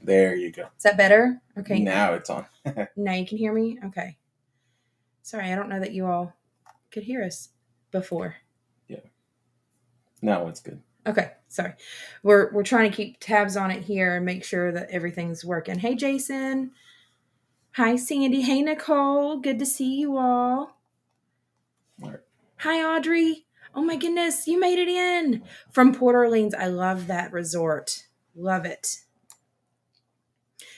There you go. Is that better? Okay. Now it's on. Now you can hear me? Okay. Sorry, I don't know that you all could hear us before. Yeah. Now it's good. Okay, sorry. We're trying to keep tabs on it here and make sure that everything's working. Hey, Jason. Hi, Sandy. Hey, Nicole. Good to see you all. Right. Hi, Audrey. Oh my goodness, you made it in from Port Orleans. I love that resort. Love it.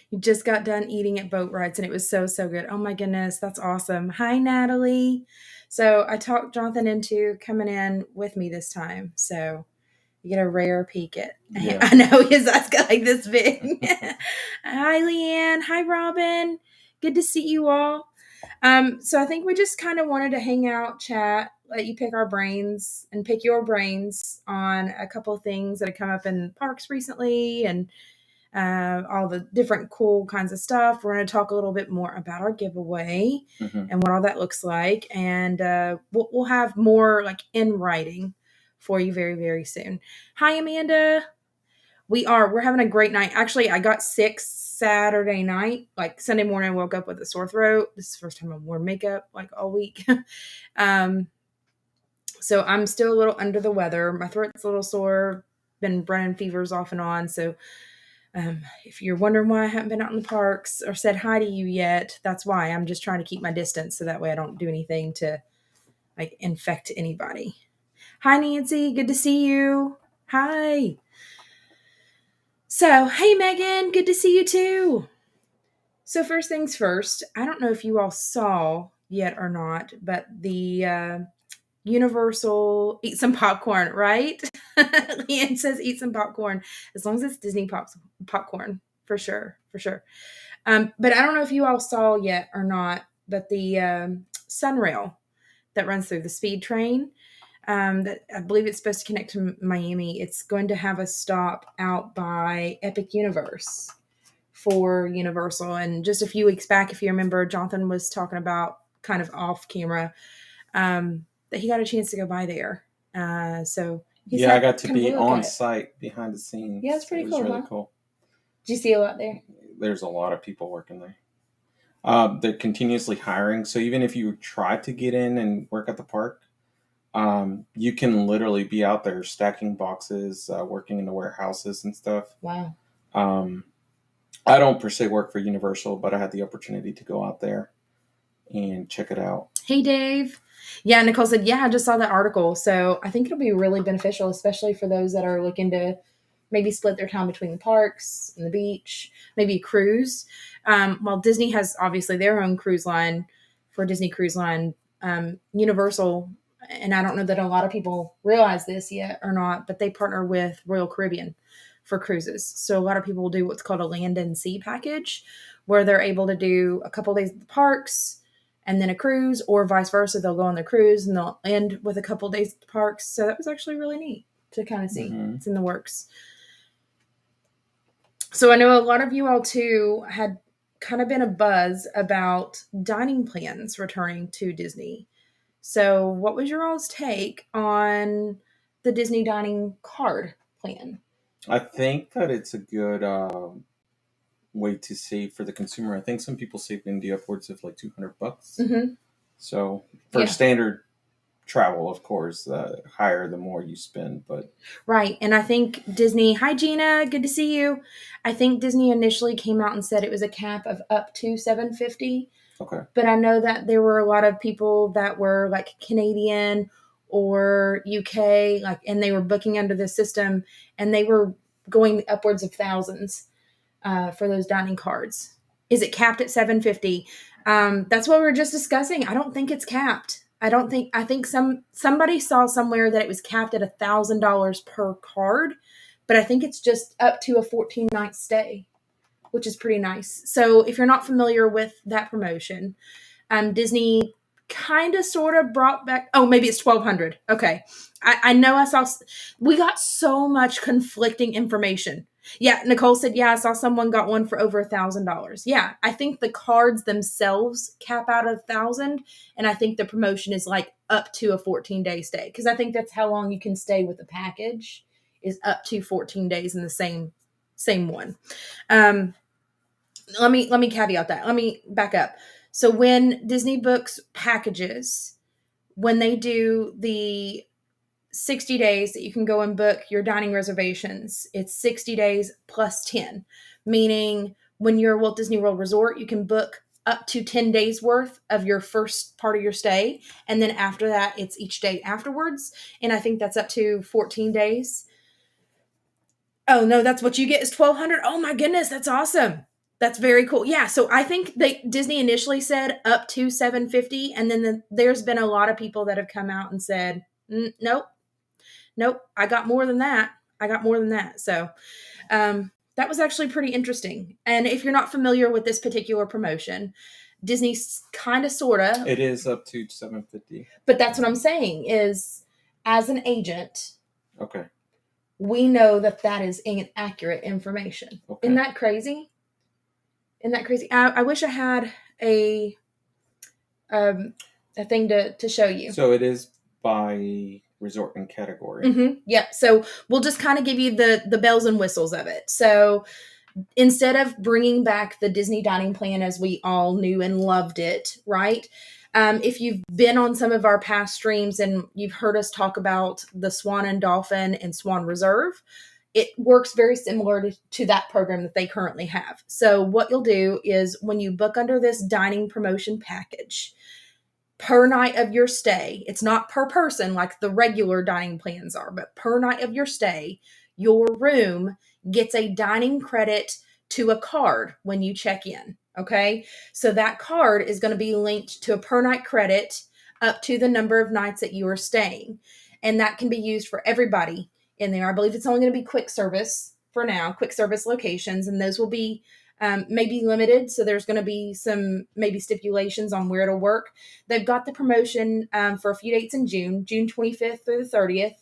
You just got done eating at boat rides and it was so good. Oh my goodness, that's awesome. Hi, Natalie. So I talked Jonathan into coming in with me this time. So you get a rare peek at. Yeah. I know his eyes got like this big. Hi, Leanne. Hi, Robin. Good to see you all. So I think we just kind of wanted to hang out, chat, let you pick our brains and pick your brains on a couple of things that have come up in parks recently and all the different cool kinds of stuff. We're going to talk a little bit more about our giveaway and what all that looks like. And we'll have more like in writing for you very, very soon. Hi, Amanda. We're having a great night. Actually, I got sick Saturday night. Like Sunday morning, I woke up with a sore throat. This is the first time I've worn makeup like all week. So I'm still a little under the weather. My throat's a little sore. Been running fevers off and on. So if you're wondering why I haven't been out in the parks or said hi to you yet, that's why. I'm just trying to keep my distance so that way I don't do anything to like infect anybody. Hi, Nancy. Good to see you. Hi. So, hey, Megan. Good to see you too. So first things first, I don't know if you all saw yet or not, but the Universal eat some popcorn, right? Leanne says eat some popcorn as long as it's Disney popcorn for sure. But I don't know if you all saw yet or not, but the Sunrail that runs through the speed train that I believe it's supposed to connect to Miami. It's going to have a stop out by Epic Universe for Universal. And just a few weeks back, if you remember, Jonathan was talking about kind of off camera that he got a chance to go by there. So yeah, I got to be on site behind the scenes. Yeah, it's pretty cool. Really cool. Did you see a lot there? There's a lot of people working there. They're continuously hiring. So even if you try to get in and work at the park, you can literally be out there stacking boxes, working in the warehouses and stuff. Wow. I don't per se work for Universal, but I had the opportunity to go out there and check it out. Hey, Dave. Yeah, Nicole said, yeah, I just saw that article. So I think it'll be really beneficial, especially for those that are looking to maybe split their time between the parks and the beach, maybe a cruise. While Disney has obviously their own cruise line for Disney Cruise Line, Universal, and I don't know that a lot of people realize this yet or not, but they partner with Royal Caribbean for cruises. So a lot of people will do what's called a land and sea package, where they're able to do a couple days at the parks and then a cruise, or vice versa. They'll go on the cruise and they'll end with a couple days at the parks. So that was actually really neat to kind of see. Mm-hmm. It's in the works. So I know a lot of you all too had kind of been a buzz about dining plans returning to Disney. So what was your all's take on the Disney dining card plan? I think that it's a good way to save for the consumer. I think some people save in the upwards of like $200. Mm-hmm. So for standard travel, of course, higher the more you spend. But right, and I think Disney. Hi, Gina. Good to see you. I think Disney initially came out and said it was a cap of up to $750. Okay. But I know that there were a lot of people that were like Canadian or UK, like, and they were booking under the system, and they were going upwards of thousands for those dining cards. Is it capped at $750? That's what we were just discussing. I don't think it's capped. I think somebody saw somewhere that it was capped at $1,000 per card, but I think it's just up to a 14-night stay, which is pretty nice. So if you're not familiar with that promotion, Disney kind of sort of brought back, maybe it's $1,200. Okay. I know we got so much conflicting information. Yeah, Nicole said, yeah, I saw someone got one for over $1,000. Yeah, I think the cards themselves cap out at $1,000, and I think the promotion is like up to a 14-day stay, because I think that's how long you can stay with the package, is up to 14 days in the same Same one. Let me caveat that. Let me back up. So when Disney books packages, when they do the 60 days that you can go and book your dining reservations, it's 60 days plus 10, meaning when you're a Walt Disney World Resort, you can book up to 10 days worth of your first part of your stay. And then after that, it's each day afterwards. And I think that's up to 14 days. Oh, no, that's what you get is 1,200. Oh my goodness, that's awesome. That's very cool. Yeah, so I think Disney initially said up to 750, and then there's been a lot of people that have come out and said, nope, I got more than that. So that was actually pretty interesting. And if you're not familiar with this particular promotion, Disney's kind of, sort of. It is up to 750. But that's what I'm saying is, as an agent, okay, we know that is inaccurate information. Okay. Isn't that crazy? I wish I had a thing to show you. So it is by resort and category. Mm-hmm. Yeah. So we'll just kind of give you the bells and whistles of it. So instead of bringing back the Disney dining plan as we all knew and loved it, right? If you've been on some of our past streams and you've heard us talk about the Swan and Dolphin and Swan Reserve, it works very similar to that program that they currently have. So what you'll do is when you book under this dining promotion package, per night of your stay, it's not per person like the regular dining plans are, but per night of your stay, your room gets a dining credit to a card when you check in. Okay. So that card is going to be linked to a per night credit up to the number of nights that you are staying. And that can be used for everybody in there. I believe it's only going to be quick service for now, quick service locations, and those will be maybe limited. So there's going to be some maybe stipulations on where it'll work. They've got the promotion for a few dates in June 25th through the 30th,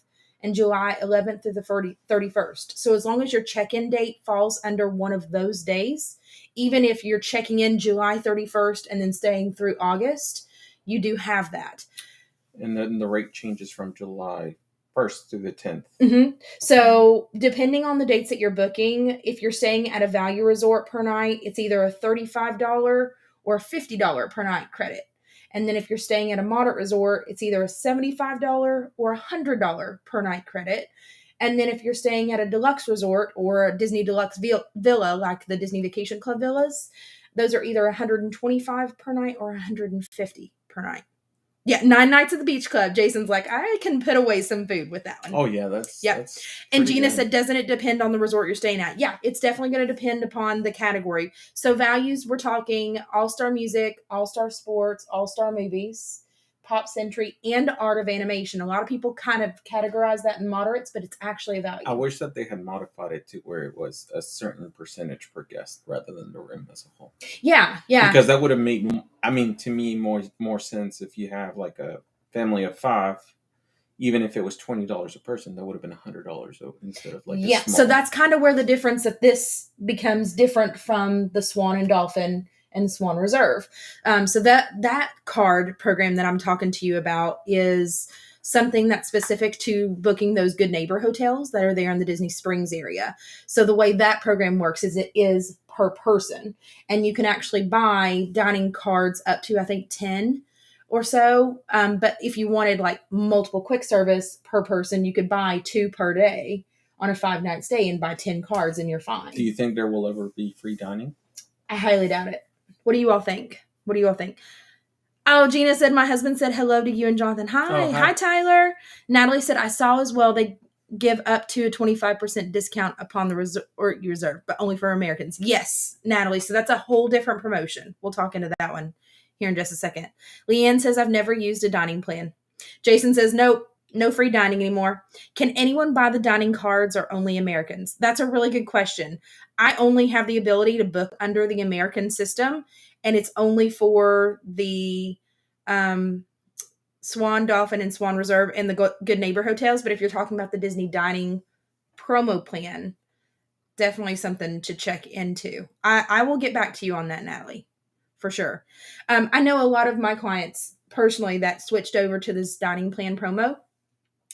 and July 11th through the 31st. So as long as your check-in date falls under one of those days, even if you're checking in July 31st and then staying through August, you do have that. And then the rate changes from July 1st through the 10th. Mm-hmm. So depending on the dates that you're booking, if you're staying at a value resort per night, it's either a $35 or a $50 per night credit. And then if you're staying at a moderate resort, it's either a $75 or a $100 per night credit. And then if you're staying at a deluxe resort or a Disney Deluxe Villa, like the Disney Vacation Club villas, those are either $125 per night or $150 per night. Yeah, 9 nights at the beach club. Jason's like, I can put away some food with that one. Oh, yeah, that's... Yep. That's and Gina said, doesn't it depend on the resort you're staying at? Yeah, it's definitely going to depend upon the category. So values, we're talking all-star music, all-star sports, all-star movies, Pop Century, and art of animation. A lot of people kind of categorize that in moderates, but it's actually a value. I wish that they had modified it to where it was a certain percentage per guest rather than the room as a whole. Yeah. Because that would have made, to me, more sense if you have like a family of 5. Even if it was $20 a person, that would have been $100 instead of like a small. So that's kind of where the difference that this becomes different from the Swan and Dolphin and Swan Reserve. So that card program that I'm talking to you about is something that's specific to booking those Good Neighbor hotels that are there in the Disney Springs area. So the way that program works is it is per person, and you can actually buy dining cards up to, I think, 10 or so. But if you wanted like multiple quick service per person, you could buy 2 per day on a 5-night stay and buy 10 cards and you're fine. Do you think there will ever be free dining? I highly doubt it. What do you all think? Oh, Gina said, my husband said hello to you and Jonathan. Hi. Hi, Tyler. Natalie said, I saw as well they give up to a 25% discount upon the reserve, but only for Americans. Yes, Natalie. So that's a whole different promotion. We'll talk into that one here in just a second. Leanne says, I've never used a dining plan. Jason says, nope, no free dining anymore. Can anyone buy the dining cards or only Americans? That's a really good question. I only have the ability to book under the American system, and it's only for the Swan, Dolphin, and Swan Reserve and the Good Neighbor hotels. But if you're talking about the Disney dining promo plan, definitely something to check into. I will get back to you on that, Natalie, for sure. I know a lot of my clients personally that switched over to this dining plan promo.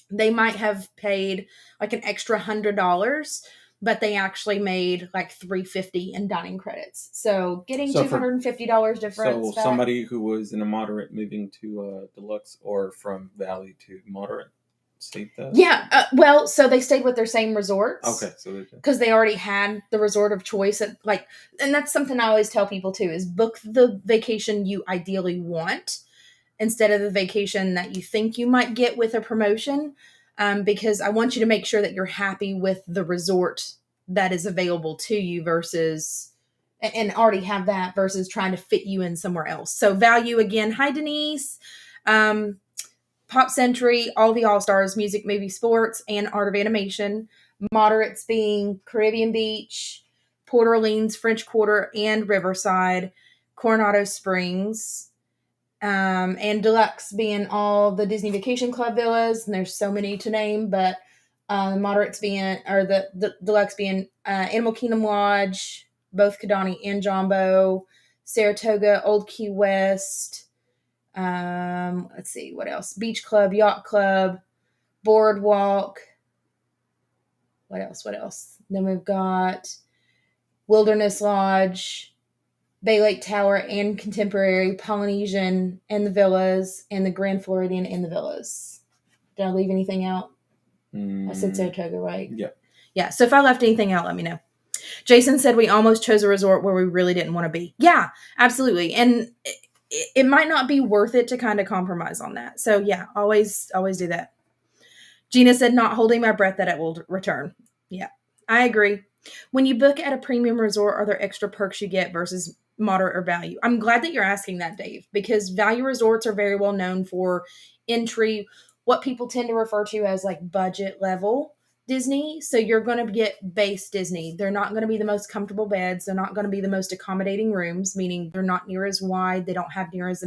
They might have paid like an extra $100 but they actually made like $350 in dining credits. So getting So for $250 difference. so back. somebody who was in a moderate moving to deluxe or from valley to moderate stayed that? Yeah, well, so they stayed with their same resorts. Okay, so they did. Because they already had the resort of choice. And that's something I always tell people too, is book the vacation you ideally want instead of the vacation that you think you might get with a promotion. Because I want you to make sure that you're happy with the resort that is available to you versus, and already have that versus trying to fit you in somewhere else. So value again. Hi, Denise. Pop Century, all the All-Stars, music, movie, sports, and art of animation. Moderates being Caribbean Beach, Port Orleans, French Quarter, and Riverside. Coronado Springs. And deluxe being all the Disney Vacation Club villas. And there's so many to name, but moderates being, or the deluxe being Animal Kingdom Lodge, both Kidani and Jumbo, Saratoga, Old Key West. Let's see what else. Beach Club, Yacht Club, Boardwalk. What else? Then we've got Wilderness Lodge, Bay Lake Tower and Contemporary, Polynesian and the villas, and the Grand Floridian and the villas. Did I leave anything out? I said Saratoga, right? Yeah. So if I left anything out, let me know. Jason said we almost chose a resort where we really didn't want to be. Yeah, absolutely. And it might not be worth it to kind of compromise on that. So yeah, always do that. Gina said, not holding my breath that it will return. Yeah, I agree. When you book at a premium resort, are there extra perks you get versus moderate or value? I'm glad that you're asking that, Dave, because value resorts are very well known for entry, what people tend to refer to as like budget level Disney. So you're going to get base Disney. They're not going to be the most comfortable beds. They're not going to be the most accommodating rooms, meaning they're not near as wide. They don't have near as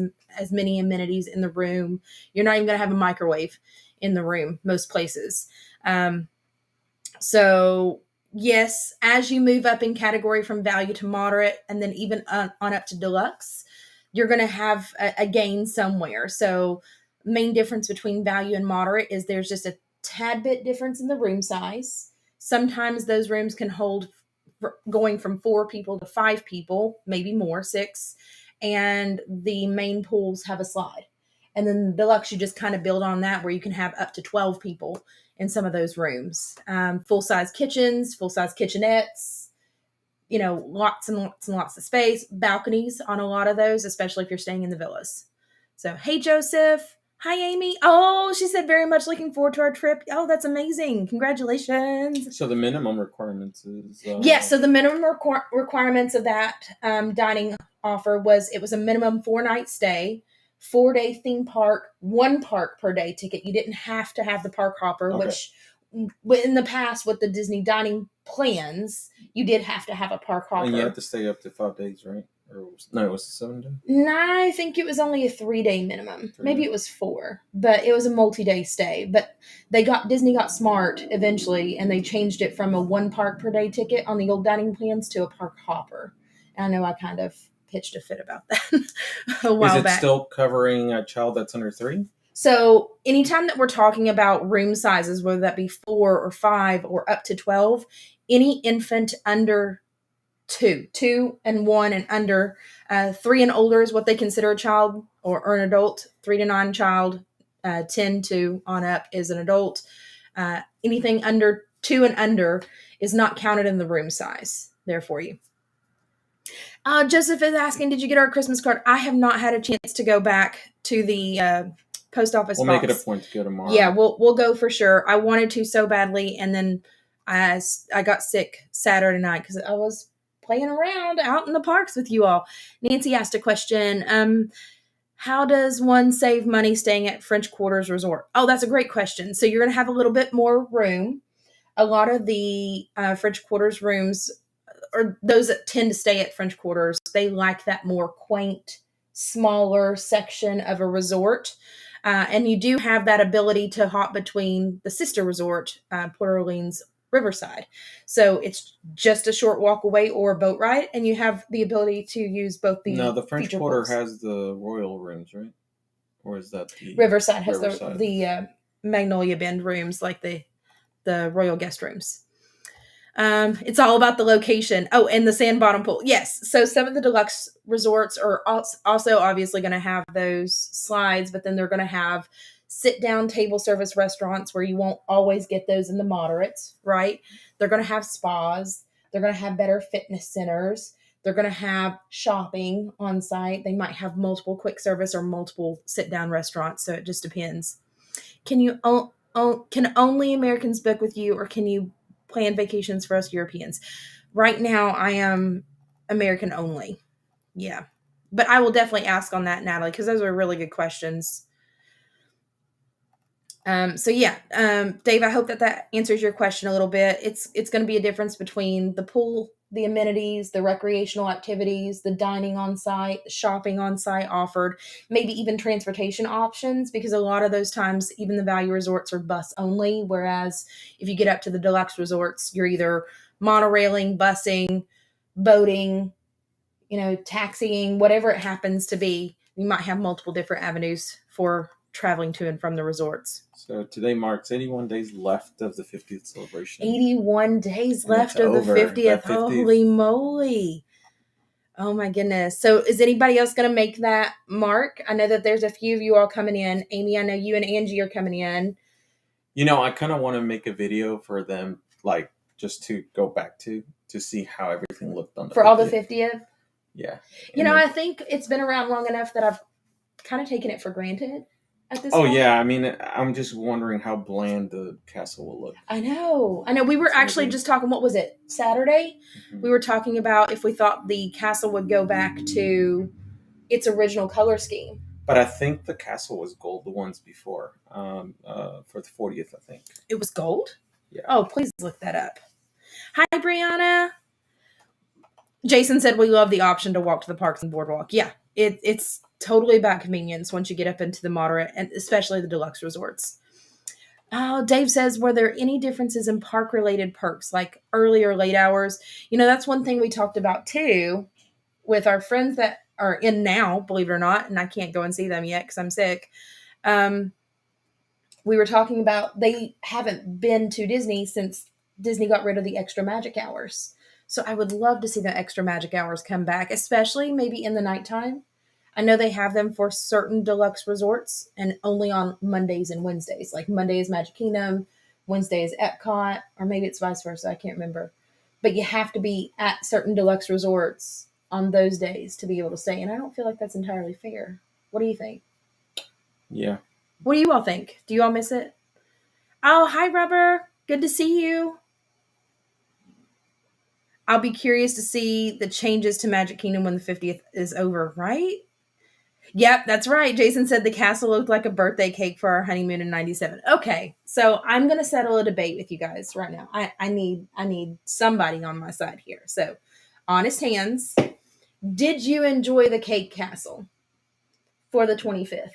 many amenities in the room. You're not even going to have a microwave in the room, most places. So yes, as you move up in category from value to moderate, and then even on up to deluxe, you're going to have a gain somewhere. So main difference between value and moderate is there's just a tad bit difference in the room size. Sometimes those rooms can hold going from 4 people to 5 people, maybe more, 6. And the main pools have a slide. And then deluxe, you just kind of build on that where you can have up to 12 people in some of those rooms. Full-size kitchens, full-size kitchenettes, lots and lots and lots of space, balconies on a lot of those, especially if you're staying in the villas. So, hey, Joseph. Hi, Amy. Oh, she said very much looking forward to our trip. Oh, that's amazing. Congratulations. So the minimum requirements is... Yes, so the minimum requirements of that dining offer it was a minimum 4-night stay, 4-day theme park, 1 park per day ticket. You didn't have to have the park hopper, Okay. which in the past with the Disney dining plans, you did have to have a park hopper. And you have to stay up to 5 days, right? It was 7 days? No, I think it was only a 3-day minimum. Maybe it was 4, but it was a multi-day stay. But Disney got smart eventually, and they changed it from a 1 park per day ticket on the old dining plans to a park hopper. And I know I kind of pitched a fit about that a while back. Is it still covering a child that's under 3? So anytime that we're talking about room sizes, whether that be 4 or 5 or up to 12, any infant under 2 and 1 and under, 3 and older is what they consider a child or an adult. 3 to 9 child, 10 to on up is an adult. Anything under 2 and under is not counted in the room size there for you. Joseph is asking, did you get our Christmas card? I have not had a chance to go back to the post office We'll box. make it a point to go tomorrow. Yeah, we'll go for sure. I wanted to so badly, and then I got sick Saturday night because I was playing around out in the parks with you all. Nancy asked a question. How does one save money staying at French Quarters Resort? Oh, that's a great question. So you're going to have a little bit more room. A lot of the French Quarters rooms, or those that tend to stay at French Quarters, they like that more quaint, smaller section of a resort. And you do have that ability to hop between the sister resort, Port Orleans, Riverside. So it's just a short walk away or a boat ride, and you have the ability to use both the... No, the French Quarter has the royal rooms, right? Or is that the... Riverside has the Magnolia Bend rooms, like the royal guest rooms. It's all about the location. Oh, and the sand bottom pool. Yes. So some of the deluxe resorts are also obviously going to have those slides, but then they're going to have sit down table service restaurants where you won't always get those in the moderates, right? They're going to have spas. They're going to have better fitness centers. They're going to have shopping on site. They might have multiple quick service or multiple sit down restaurants. So it just depends. Can only Americans book with you, or can you plan vacations for us Europeans? Right now, I am American only. Yeah. But I will definitely ask on that, Natalie, because those are really good questions. Dave, I hope that answers your question a little bit. It's going to be a difference between the pool, the amenities, the recreational activities, the dining on site, the shopping on site offered, maybe even transportation options, because a lot of those times, even the value resorts are bus only. Whereas if you get up to the deluxe resorts, you're either monorailing, busing, boating, taxiing, whatever it happens to be. You might have multiple different avenues for traveling to and from the resorts. So today marks 81 days left of the 50th celebration. 81 days left of the 50th. Holy moly. Oh my goodness. So is anybody else going to make that mark? I know that there's a few of you all coming in. Amy, I know you and Angie are coming in. I kind of want to make a video for them, like just to go back to see how everything looked on the for 50th. All the 50th? Yeah. I think it's been around long enough that I've kind of taken it for granted. Yeah, I'm just wondering how bland the castle will look. I know. We were actually just talking, what was it, Saturday? Mm-hmm. We were talking about if we thought the castle would go back to its original color scheme. But I think the castle was gold the ones before, for the 40th, I think. It was gold? Yeah. Oh, please look that up. Hi, Brianna. Jason said we love the option to walk to the parks and boardwalk. Yeah, it's totally about convenience once you get up into the moderate and especially the deluxe resorts. Oh, Dave says, were there any differences in park-related perks, like early or late hours? That's one thing we talked about, too, with our friends that are in now, believe it or not, and I can't go and see them yet because I'm sick. We were talking about they haven't been to Disney since Disney got rid of the extra magic hours. So I would love to see the extra magic hours come back, especially maybe in the nighttime. I know they have them for certain deluxe resorts and only on Mondays and Wednesdays. Like Monday is Magic Kingdom, Wednesday is Epcot, or maybe it's vice versa. I can't remember. But you have to be at certain deluxe resorts on those days to be able to stay. And I don't feel like that's entirely fair. What do you think? Yeah. What do you all think? Do you all miss it? Oh, hi, Rubber. Good to see you. I'll be curious to see the changes to Magic Kingdom when the 50th is over, right? Yep, that's right. Jason said the castle looked like a birthday cake for our honeymoon in 97. Okay, so I'm going to settle a debate with you guys right now. I need somebody on my side here. So, honest hands. Did you enjoy the cake castle for the 25th?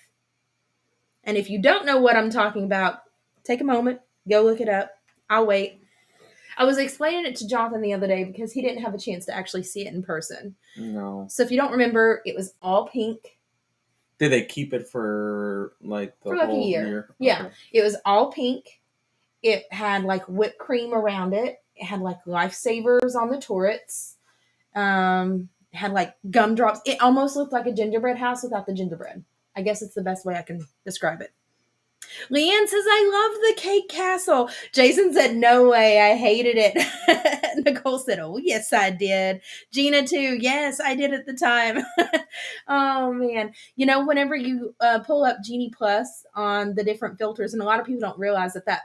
And if you don't know what I'm talking about, take a moment, go look it up. I'll wait. I was explaining it to Jonathan the other day because he didn't have a chance to actually see it in person. No. So if you don't remember, it was all pink. Did they keep it for like the whole year? Yeah. Okay. It was all pink. It had like whipped cream around it. It had like lifesavers on the turrets. It had like gumdrops. It almost looked like a gingerbread house without the gingerbread. I guess it's the best way I can describe it. Leanne says, I love the cake castle. Jason said, no way. I hated it. Nicole said, oh, yes, I did. Gina, too. Yes, I did at the time. Oh, man. Whenever you pull up Genie Plus on the different filters, and a lot of people don't realize that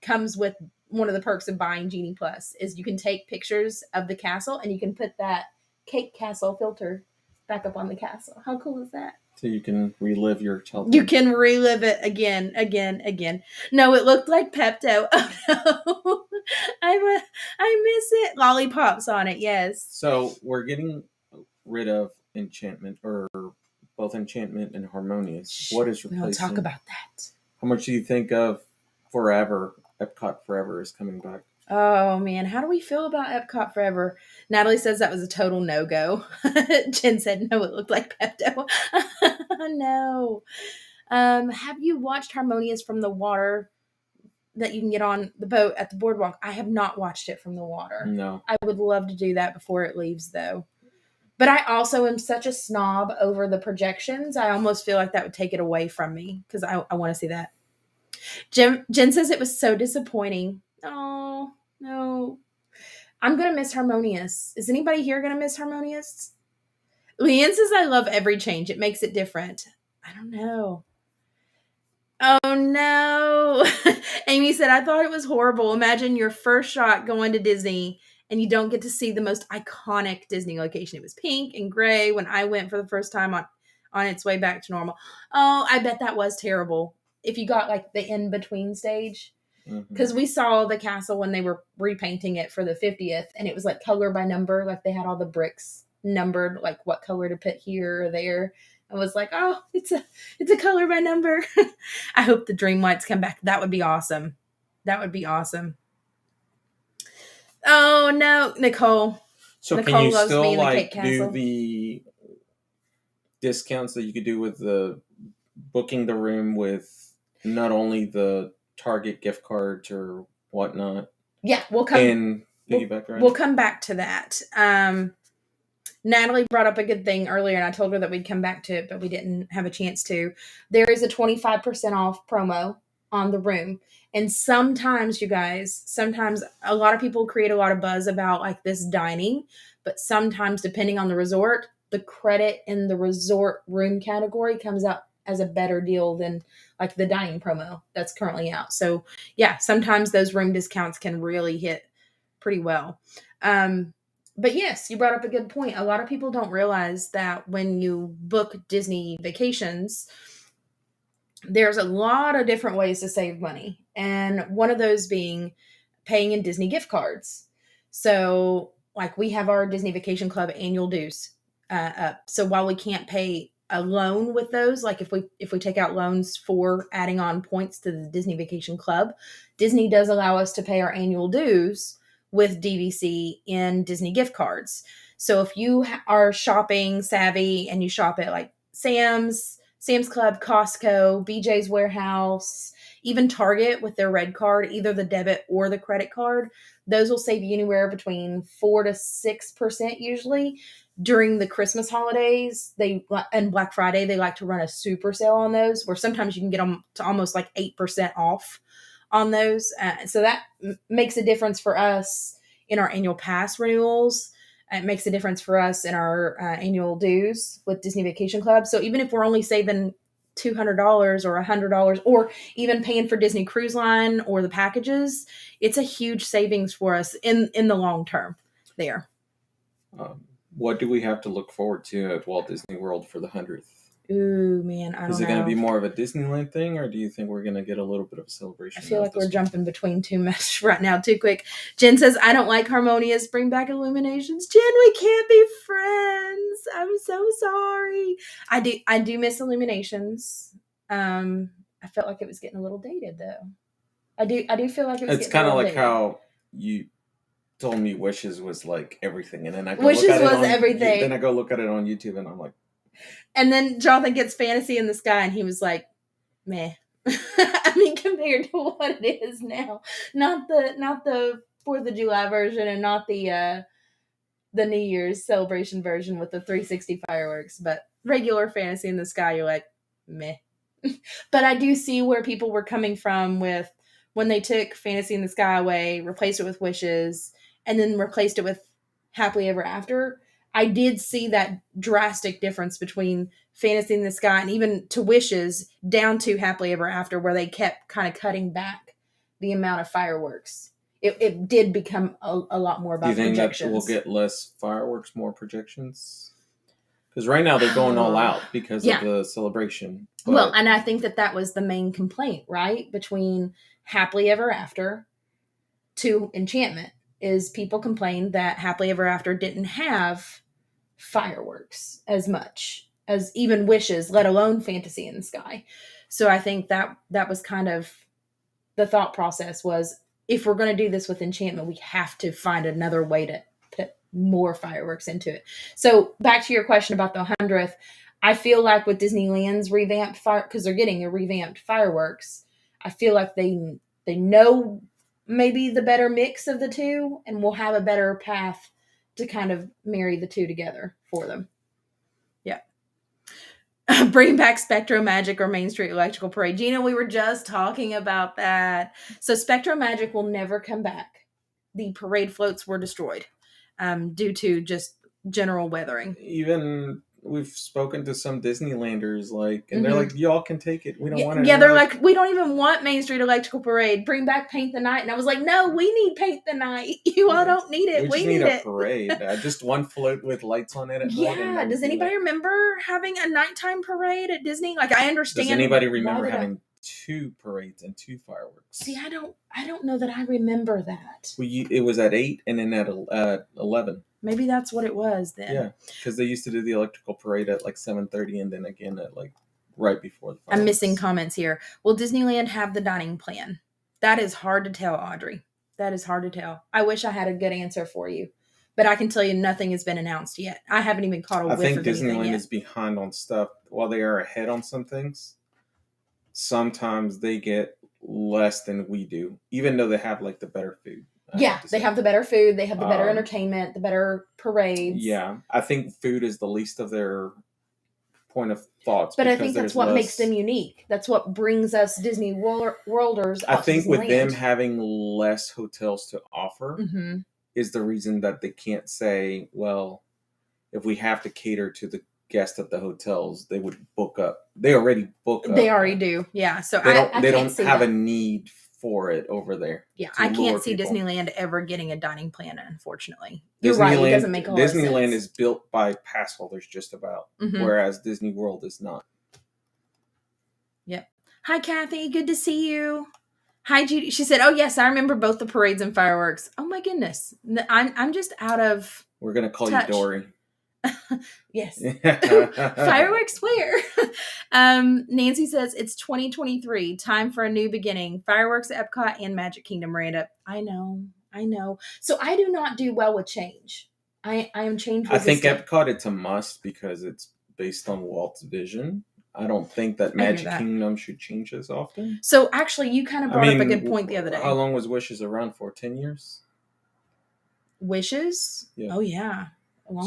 comes with one of the perks of buying Genie Plus, is you can take pictures of the castle and you can put that cake castle filter back up on the castle. How cool is that? So you can relive your childhood. You can relive it again. No, it looked like Pepto. Oh, no. I miss it. Lollipops on it, yes. So we're getting rid of Enchantment, or both Enchantment and Harmonious. What is replacing? We'll talk about that. How much do you think of Forever? Epcot Forever is coming back. Oh, man. How do we feel about Epcot Forever? Natalie says that was a total no-go. Jen said, no, it looked like Pepto. No. Have you watched Harmonious from the water that you can get on the boat at the boardwalk. I have not watched it from the water. No. I would love to do that before it leaves, though. But I also am such a snob over the projections. I almost feel like that would take it away from me because I want to see that. Jen says it was so disappointing. Oh, no. I'm going to miss Harmonious. Is anybody here going to miss Harmonious? Leanne says, I love every change. It makes it different. I don't know. Oh, no. Amy said, I thought it was horrible. Imagine your first shot going to Disney and you don't get to see the most iconic Disney location. It was pink and gray when I went for the first time on its way back to normal. Oh, I bet that was terrible. If you got like the in-between stage. Because we saw the castle when they were repainting it for the 50th, and it was like color by number. Like they had all the bricks numbered, like what color to put here or there. I was like, oh, it's a color by number. I hope the dream lights come back. That would be awesome. That would be awesome. Oh no, Nicole. So Nicole can you loves still me in the like Cake do Castle. the discounts that you could do with the booking the room with not only the Target gift cards or whatnot? Yeah, we'll come. And piggyback around. We'll come back to that. Natalie brought up a good thing earlier, and I told her that we'd come back to it, but we didn't have a chance to. There is a 25% off promo on the room. And sometimes, you guys, sometimes a lot of people create a lot of buzz about like this dining, but sometimes depending on the resort, the credit in the resort room category comes out as a better deal than like the dining promo that's currently out. So yeah, sometimes those room discounts can really hit pretty well. But yes, you brought up a good point. A lot of people don't realize that when you book Disney vacations, there's a lot of different ways to save money. And one of those being paying in Disney gift cards. So like we have our Disney Vacation Club annual dues up. So while we can't pay a loan with those, like if we take out loans for adding on points to the Disney Vacation Club, Disney does allow us to pay our annual dues with DVC in Disney gift cards. So if you are shopping savvy and you shop at like Sam's Club, Costco, BJ's Warehouse, even Target with their red card, either the debit or the credit card, those will save you anywhere between 4 to 6% usually. During the Christmas holidays, and Black Friday, they like to run a super sale on those, where sometimes you can get them to almost like 8% off on those. So that makes a difference for us in our annual pass renewals. It makes a difference for us in our annual dues with Disney Vacation Club. So even if we're only saving $200 or $100 or even paying for Disney Cruise Line or the packages, it's a huge savings for us in the long term there. What do we have to look forward to at Walt Disney World for the 100th? Ooh, man, I don't know. Is it going to be more of a Disneyland thing, or do you think we're going to get a little bit of a celebration? I feel like we're jumping between too much right now, too quick. Jen says, I don't like Harmonious. Bring back Illuminations. Jen, we can't be friends. I'm so sorry. I do miss Illuminations. I felt like it was getting a little dated, though. I do feel like it was. It's kind of like dated. How you told me Wishes was like everything, and then I go Wishes look at was it on, everything. Then I go look at it on YouTube, and I'm like. And then Jonathan gets Fantasy in the Sky, and he was like, meh. I mean, compared to what it is now. Not the 4th of July version and not the New Year's celebration version with the 360 fireworks, but regular Fantasy in the Sky, you're like, meh. But I do see where people were coming from with when they took Fantasy in the Sky away, replaced it with Wishes, and then replaced it with Happily Ever After. I did see that drastic difference between Fantasy in the Sky and even to Wishes down to Happily Ever After, where they kept kind of cutting back the amount of fireworks. It did become a lot more about projections. Do you think that we'll get less fireworks, more projections? Because right now they're going all out because of the celebration. But... Well, and I think that was the main complaint, right? Between Happily Ever After to Enchantment is people complained that Happily Ever After didn't have fireworks as much as even Wishes, let alone Fantasy in the Sky. So I think that was kind of the thought process was, if we're going to do this with Enchantment, we have to find another way to put more fireworks into it. So back to your question about the 100th, I feel like with Disneyland's revamped because they're getting a revamped fireworks, I feel like they They know maybe the better mix of the two, and will have a better path to kind of marry the two together for them. Yeah. Bring back Spectro Magic or Main Street Electrical Parade. Gina, we were just talking about that. So Spectro Magic will never come back. The parade floats were destroyed due to just general weathering. Even we've spoken to some Disneylanders, and they're like, y'all can take it. We don't want it. Yeah, they're like, we don't even want Main Street Electrical Parade. Bring back Paint the Night. And I was like, no, we need Paint the Night. You all don't need it. We just need a parade. Just one float with lights on it at night. Yeah. Does anybody remember having a nighttime parade at Disney? Like, I understand. Does anybody remember having 2 parades and 2 fireworks? See, I don't know that I remember that. It was at 8 and then at 11. Maybe that's what it was then. Yeah, because they used to do the electrical parade at 7:30 and then again at right before the fireworks. I'm missing comments here. Will Disneyland have the dining plan? That is hard to tell, Audrey. That is hard to tell. I wish I had a good answer for you. But I can tell you nothing has been announced yet. I haven't even caught a whiff of anything yet. I think Disneyland is behind on stuff. While they are ahead on some things, sometimes they get less than we do, even though they have the better food. Yeah, they have the better food. They have the better entertainment, the better parades. Yeah, I think food is the least of their point of thoughts. But I think that's what makes them unique. That's what brings us Disney Worlders. I think with them having less hotels to offer is the reason that they can't say, well, if we have to cater to the guests at the hotels, they would book up. They already book up. They already do. Yeah. So they don't have a need for it over there. Yeah, I can't see people. Disneyland ever getting a dining plan, unfortunately. You're right, it doesn't make a lot of sense. Disneyland is built by pass holders just about, whereas Disney World is not. Yep. Hi, Cathy. Good to see you. Hi, Judy. She said, oh, yes, I remember both the parades and fireworks. Oh, my goodness. I'm just out of We're going to call you Dory. Yes. Fireworks where? Nancy says it's 2023. Time for a new beginning. Fireworks at Epcot and Magic Kingdom, Miranda. I know. So I do not do well with change. I am change resistant. I think Epcot, it's a must because it's based on Walt's vision. I don't think that Magic Kingdom should change as often. So actually, you kind of brought up a good point the other day. How long was Wishes around for? 10 years? Wishes? Yeah. Oh, yeah.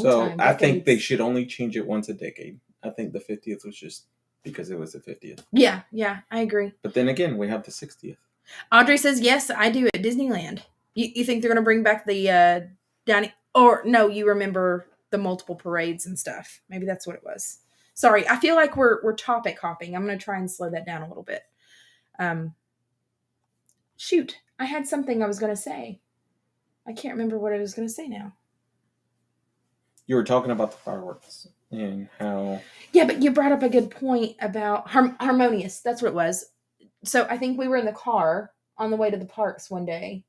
So I think they should only change it once a decade. I think the 50th was just because it was the 50th. Yeah, I agree. But then again, we have the 60th. Audrey says, yes, I do at Disneyland. You think they're going to bring back the dining? Or no, you remember the multiple parades and stuff. Maybe that's what it was. Sorry, I feel like we're topic hopping. I'm going to try and slow that down a little bit. Shoot, I had something I was going to say. I can't remember what I was going to say now. You were talking about the fireworks and how... Yeah, but you brought up a good point about Harmonious. That's what it was. So I think we were in the car on the way to the parks one day.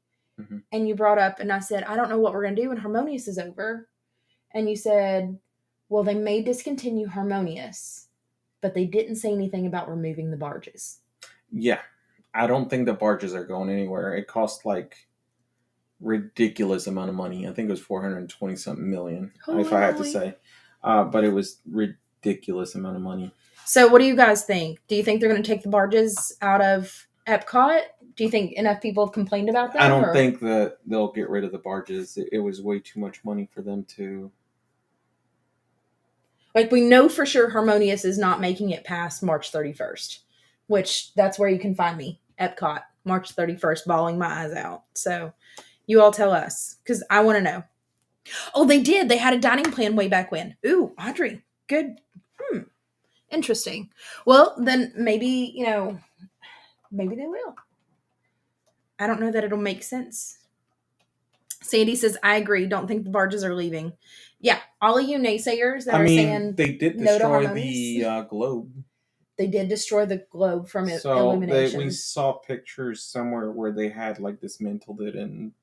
And you brought up, and I said, I don't know what we're going to do when Harmonious is over. And you said, well, they may discontinue Harmonious, but they didn't say anything about removing the barges. Yeah. I don't think the barges are going anywhere. It cost ridiculous amount of money. I think it was 420 something million, if I had to say. But it was ridiculous amount of money. So what do you guys think? Do you think they're going to take the barges out of Epcot? Do you think enough people have complained about that? I don't think that they'll get rid of the barges. It was way too much money for them to... we know for sure Harmonious is not making it past March 31st, which that's where you can find me, Epcot, March 31st, bawling my eyes out. So... you all tell us, because I want to know. Oh, they did. They had a dining plan way back when. Ooh, Audrey. Good. Interesting. Well, then maybe, maybe they will. I don't know that it'll make sense. Sandy says, I agree. Don't think the barges are leaving. Yeah, all of you naysayers that are saying they did destroy the globe. They did destroy the globe from illumination. We saw pictures somewhere where they had dismantled it and...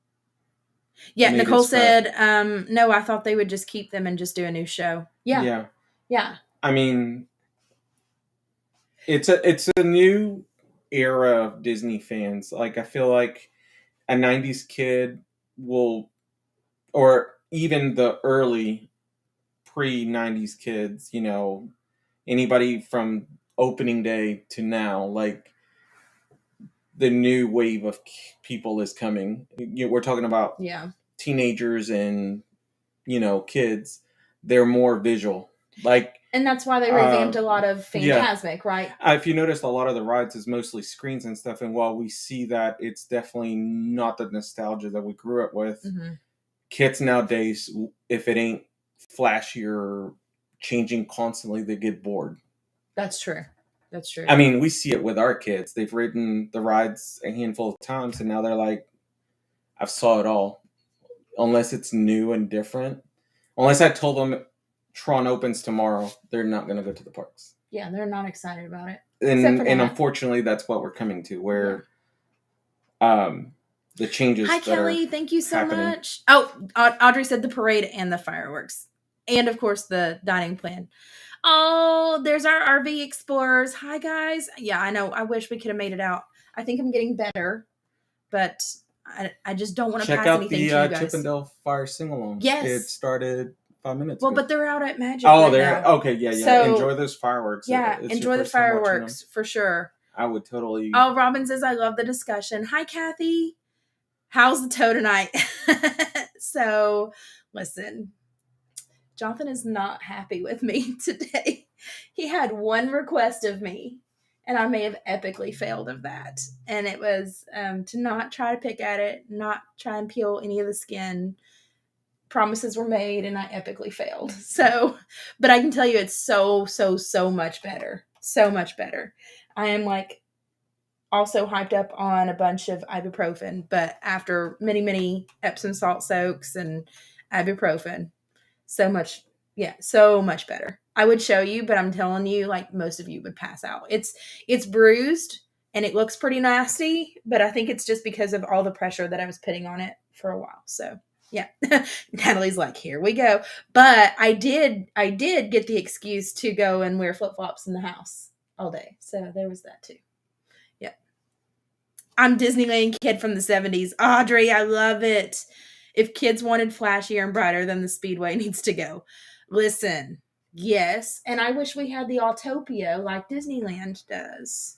Yeah, Nicole said, no, I thought they would just keep them and just do a new show. Yeah. I mean, it's a new era of Disney fans. I feel like a 90s kid will, or even the early pre-90s kids, anybody from opening day to now, the new wave of people is coming. We're talking about Yeah. teenagers and kids. They're more visual, and that's why they revamped a lot of Phantasmic, right? If you noticed, a lot of the rides is mostly screens and stuff, and while we see that, it's definitely not the nostalgia that we grew up with. Mm-hmm. Kids nowadays, if it ain't flashy or changing constantly, they get bored. That's true. That's true. I mean, we see it with our kids. They've ridden the rides a handful of times, and now they're like, I've saw it all. Unless it's new and different. Unless I told them Tron opens tomorrow, they're not going to go to the parks. Yeah, they're not excited about it. And unfortunately, that's what we're coming to, where the changes. Hi, Kelly. Thank you so much. Oh, Audrey said the parade and the fireworks. And, of course, the dining plan. Oh, there's our RV Explorers. Hi, guys. Yeah, I know. I wish we could have made it out. I think I'm getting better, but I just don't want to pass anything to you guys. Check out the Chippendale Fire Sing-Along. Yes. It started 5 minutes ago. Well, but they're out at Magic they're... now. Okay, yeah. So, enjoy those fireworks. Yeah, enjoy the fireworks, for sure. I would totally... Oh, Robin says, I love the discussion. Hi, Cathy. How's the toe tonight? So, listen... Jonathan is not happy with me today. He had one request of me, and I may have epically failed of that. And it was to not try to pick at it, not try and peel any of the skin. Promises were made, and I epically failed. So, but I can tell you it's so much better. So much better. I am also hyped up on a bunch of ibuprofen, but after many Epsom salt soaks and ibuprofen, so much better. I would show you, but I'm telling you, most of you would pass out. It's bruised and it looks pretty nasty, but I think it's just because of all the pressure that I was putting on it for a while. So yeah, Natalie's like, here we go. But I did get the excuse to go and wear flip-flops in the house all day. So there was that too. Yeah. I'm Disneyland kid from the 70s. Audrey, I love it. If kids wanted flashier and brighter, then the Speedway needs to go. Listen, yes, and I wish we had the Autopia like Disneyland does.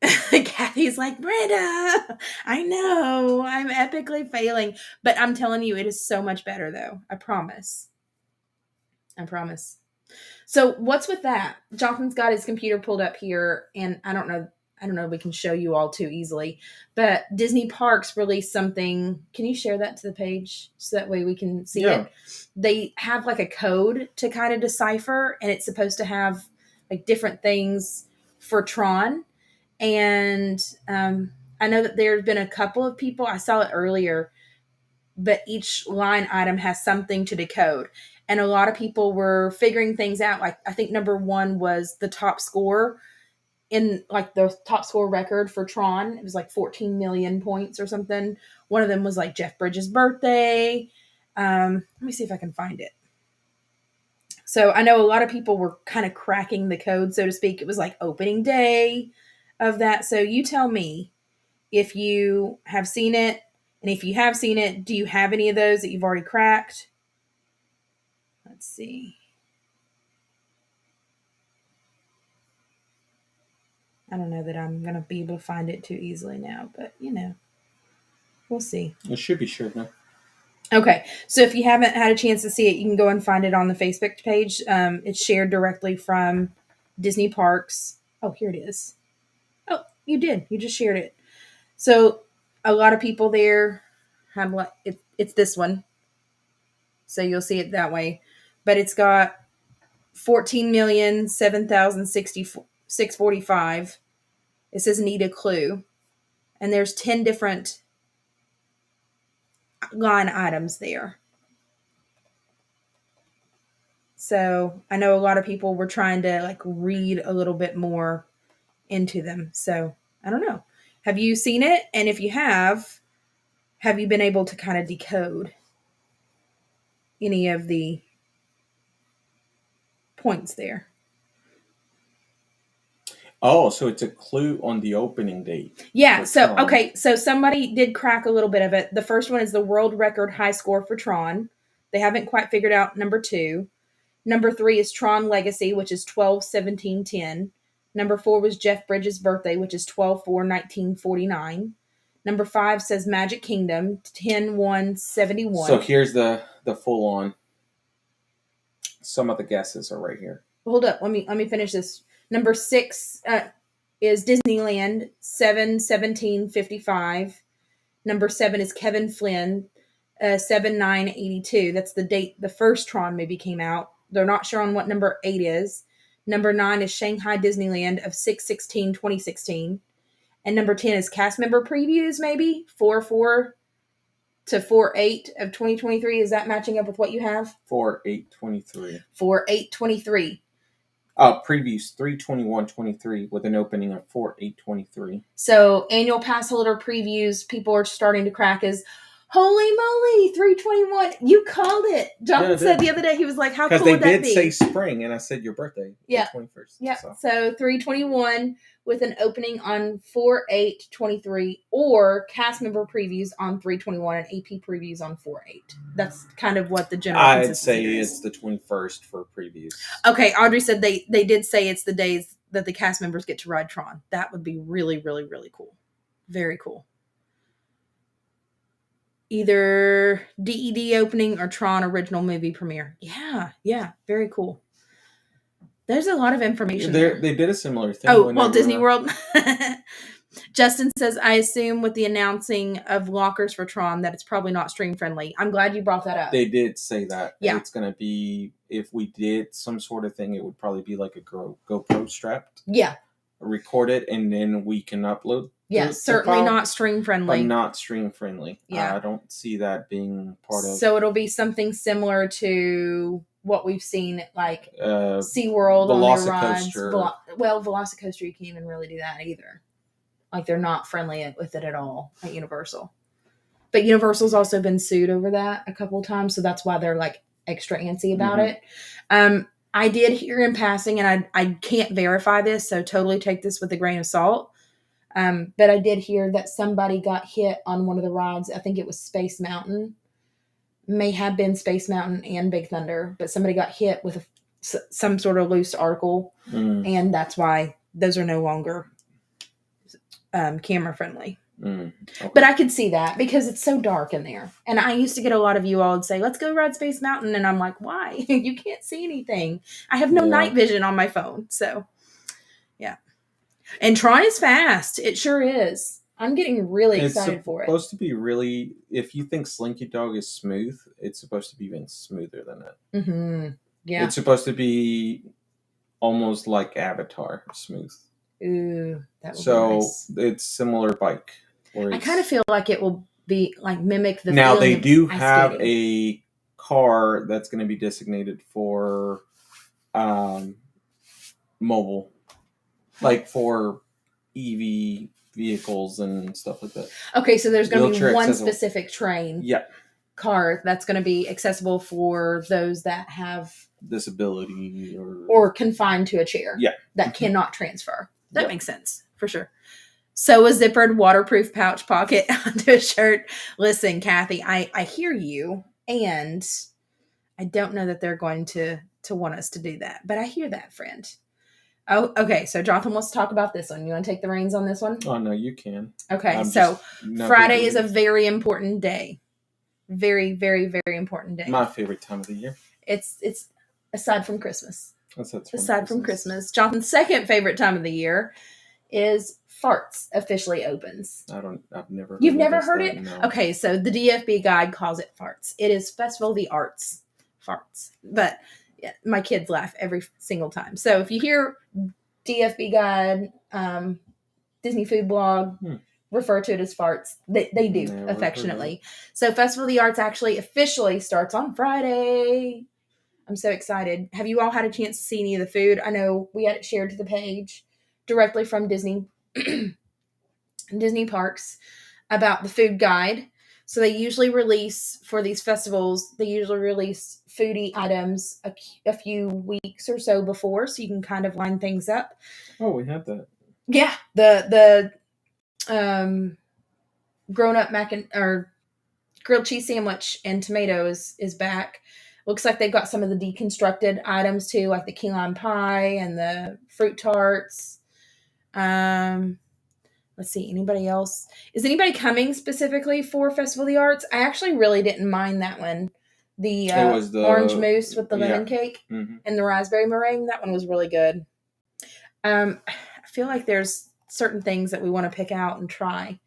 Kathy's like, Brenda, I know, I'm epically failing, but I'm telling you, it is so much better, though. I promise. So what's with that? Jonathan's got his computer pulled up here, and I don't know if we can show you all too easily, but Disney Parks released something. Can you share that to the page so that way we can see it? They have a code to kind of decipher, and it's supposed to have different things for Tron. And I know that there's been a couple of people, I saw it earlier, but each line item has something to decode. And a lot of people were figuring things out. I think number one was the top score in the top score record for Tron. It was 14 million points or something. One of them was Jeff Bridges' birthday. Let me see if I can find it. So I know a lot of people were kind of cracking the code, so to speak. It was opening day of that. So you tell me if you have seen it, and if you have seen it, do you have any of those that you've already cracked? Let's see. I don't know that I'm going to be able to find it too easily now, but, we'll see. It should be shared now. Okay, so if you haven't had a chance to see it, you can go and find it on the Facebook page. It's shared directly from Disney Parks. Oh, here it is. Oh, you did. You just shared it. So a lot of people there have it's this one. So you'll see it that way. But it's got 14,007,645. It says need a clue. And there's 10 different line items there. So I know a lot of people were trying to read a little bit more into them. So I don't know. Have you seen it? And if you have you been able to kind of decode any of the points there? Oh, so it's a clue on the opening date. Yeah. So, Tron. Okay. So somebody did crack a little bit of it. The first one is the world record high score for Tron. They haven't quite figured out number 2. Number 3 is Tron Legacy, which is 12, 17, 10. Number 4 was Jeff Bridges' birthday, which is 12/4/1949. Number 5 says Magic Kingdom, 10/1/71. So here's the full on. Some of the guesses are right here. Hold up, let me finish this. Number 6 is Disneyland, 7/17/55. Number 7 is Kevin Flynn, 7/9/82. That's the date the first Tron movie came out. They're not sure on what number 8 is. Number 9 is Shanghai Disneyland of 6/16/2016. And number 10 is cast member previews, maybe 4/4 to 4/8 of 2023. Is that matching up with what you have? 4/8/23. 4/8/23. Previews 3/21/23 with an opening of 4/8/23. So annual pass holder previews, people are starting to crack as, holy moly, 3/21. You called it. Jonathan said the other day, he was like, how cool would that be? Because they did say spring, and I said your birthday, yeah. the 21st. Yeah, so 3/21 with an opening on 4/8/23, or cast member previews on 3/21 and AP previews on 4/8. That's kind of what the general I'd say it's the 21st for previews. Okay, Audrey said they did say it's the days that the cast members get to ride Tron. That would be really, really, really cool. Very cool. Either DED opening or Tron original movie premiere. Yeah, very cool. There's a lot of information there. They did a similar thing. Oh, Walt Disney World. Justin says, I assume with the announcing of lockers for Tron that it's probably not stream friendly. I'm glad you brought that up. They did say that. Yeah. It's going to be, if we did some sort of thing, it would probably be like a GoPro strapped. Yeah. Record it, and then we can upload. Yeah, certainly not stream friendly. But not stream friendly. Yeah. I don't see that being part of. So it'll be something similar to what we've seen at like SeaWorld on their rides. Velocicoaster, you can't even really do that either. Like they're not friendly with it at all at Universal. But Universal's also been sued over that a couple of times, so that's why they're like extra antsy about it. I did hear in passing, and I can't verify this, so totally take this with a grain of salt. But I did hear that somebody got hit on one of the rides. I think it was Space Mountain. May have been Space Mountain and Big Thunder, but somebody got hit with some sort of loose article, and that's why those are no longer camera friendly. Okay. But I could see that because it's so dark in there. And I used to get a lot of you all would say, let's go ride Space Mountain. And I'm like, why? You can't see anything. I have no night vision on my phone. So, yeah. And Tron is fast. It sure is. I'm getting really excited for it. It's supposed to be really, if you think Slinky Dog is smooth, it's supposed to be even smoother than that. Mm-hmm. Yeah. It's supposed to be almost like Avatar smooth. Ooh, that would be nice. It's similar bike. I kind of feel like it will be like mimic the. Now they do have a car that's going to be designated for mobile, like for EV vehicles and stuff like that. Okay, so there's going to be one specific train. Yeah. Car that's going to be accessible for those that have disability or confined to a chair. Yeah. That cannot transfer. That makes sense for sure. So a zippered waterproof pouch pocket onto a shirt. Listen, Cathy, I hear you, and I don't know that they're going to want us to do that, but I hear that, friend. Oh, okay. So Jonathan wants to talk about this one. You want to take the reins on this one? Oh, no, you can. Okay. So Friday is a very important day. Very, very, very important day. My favorite time of the year. It's aside from Christmas. Aside from Christmas. Jonathan's second favorite time of the year is Farts officially opens. I've never. You've never heard it? No. Okay, so the DFB guide calls it Farts. It is Festival of the Arts Farts. But yeah, my kids laugh every single time. So if you hear DFB guide, Disney Food Blog, refer to it as Farts. They do affectionately. So Festival of the Arts actually officially starts on Friday. I'm so excited. Have you all had a chance to see any of the food? I know we had it shared to the page directly from Disney parks about the food guide. So they usually release for these festivals, foodie items a few weeks or so before, so you can kind of line things up. Oh, we have that. Yeah, the grown up grilled cheese sandwich and tomatoes is back. Looks like they've got some of the deconstructed items too, like the key lime pie and the fruit tarts. Let's see. Anybody else? Is anybody coming specifically for Festival of the Arts? I actually really didn't mind that one. The It was the orange mousse with the yeah. lemon cake Mhm. and the raspberry meringue. That one was really good. I feel like there's certain things that we want to pick out and try,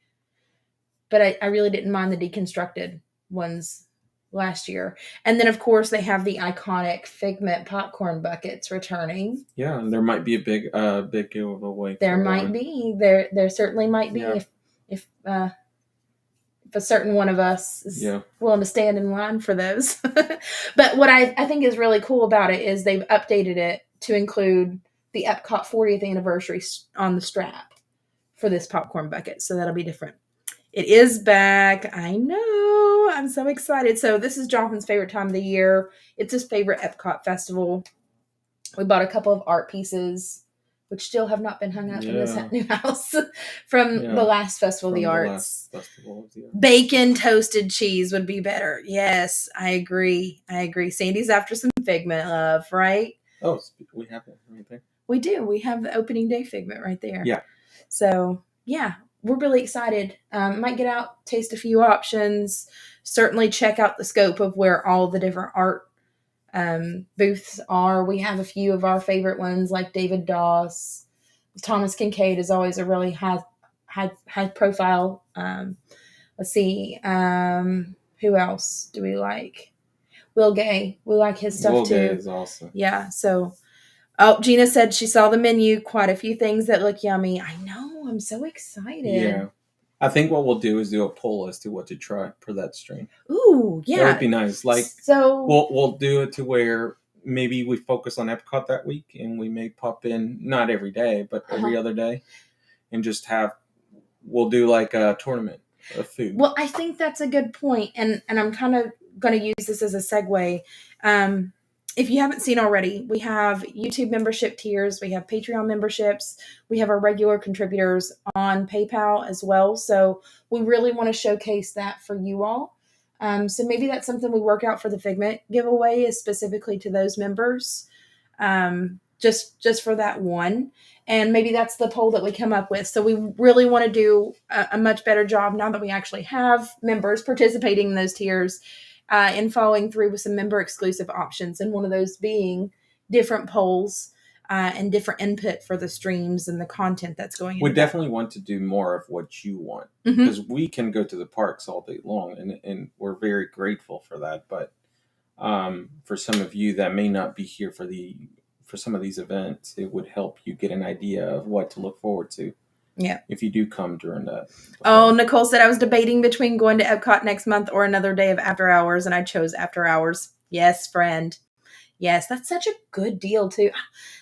but I really didn't mind the deconstructed ones last year. And then, of course, they have the iconic Figment popcorn buckets returning. Yeah, and there might be a big giveaway. There for might one. be. There certainly might be Yeah. if a certain one of us is willing to stand in line for those. But what I think is really cool about it is they've updated it to include the Epcot 40th anniversary on the strap for this popcorn bucket. So that'll be different. It is back. I know. I'm so excited. So this is Jonathan's favorite time of the year. It's his favorite Epcot festival. We bought a couple of art pieces, which still have not been hung up in this new house from the last Festival of the Arts. Bacon toasted cheese would be better. Yes, I agree. Sandy's after some Figment love, right? Oh, we have it right there. We do. We have the opening day Figment right there. Yeah. So, yeah, we're really excited. Might get out, taste a few options. Certainly check out the scope of where all the different art booths are. We have a few of our favorite ones like David Doss. Thomas Kincaid is always a really high profile. Let's see. Who else do we like? Will Gay. We like his stuff too. Will Gay is awesome. Yeah. So, Gina said she saw the menu. Quite a few things that look yummy. I know. I'm so excited. Yeah. I think what we'll do is do a poll as to what to try for that stream. Ooh, yeah. That would be nice. Like, so we'll do it to where maybe we focus on Epcot that week, and we may pop in not every day, but every other day, and just we'll do like a tournament of food. Well, I think that's a good point, and I'm kind of going to use this as a segue. If you haven't seen already, we have YouTube membership tiers, we have Patreon memberships, we have our regular contributors on PayPal as well. So we really want to showcase that for you all. So maybe that's something we work out for the Figment giveaway, is specifically to those members, just for that one. And maybe that's the poll that we come up with. So we really want to do a much better job now that we actually have members participating in those tiers, and following through with some member exclusive options. And one of those being different polls and different input for the streams and the content that's going on. We definitely want to do more of what you want, because we can go to the parks all day long, and we're very grateful for that. But for some of you that may not be here for some of these events, it would help you get an idea of what to look forward to. Yeah. If you do come during that. Oh, Nicole said I was debating between going to Epcot next month or another day of after hours, and I chose after hours. Yes, friend. Yes, that's such a good deal too.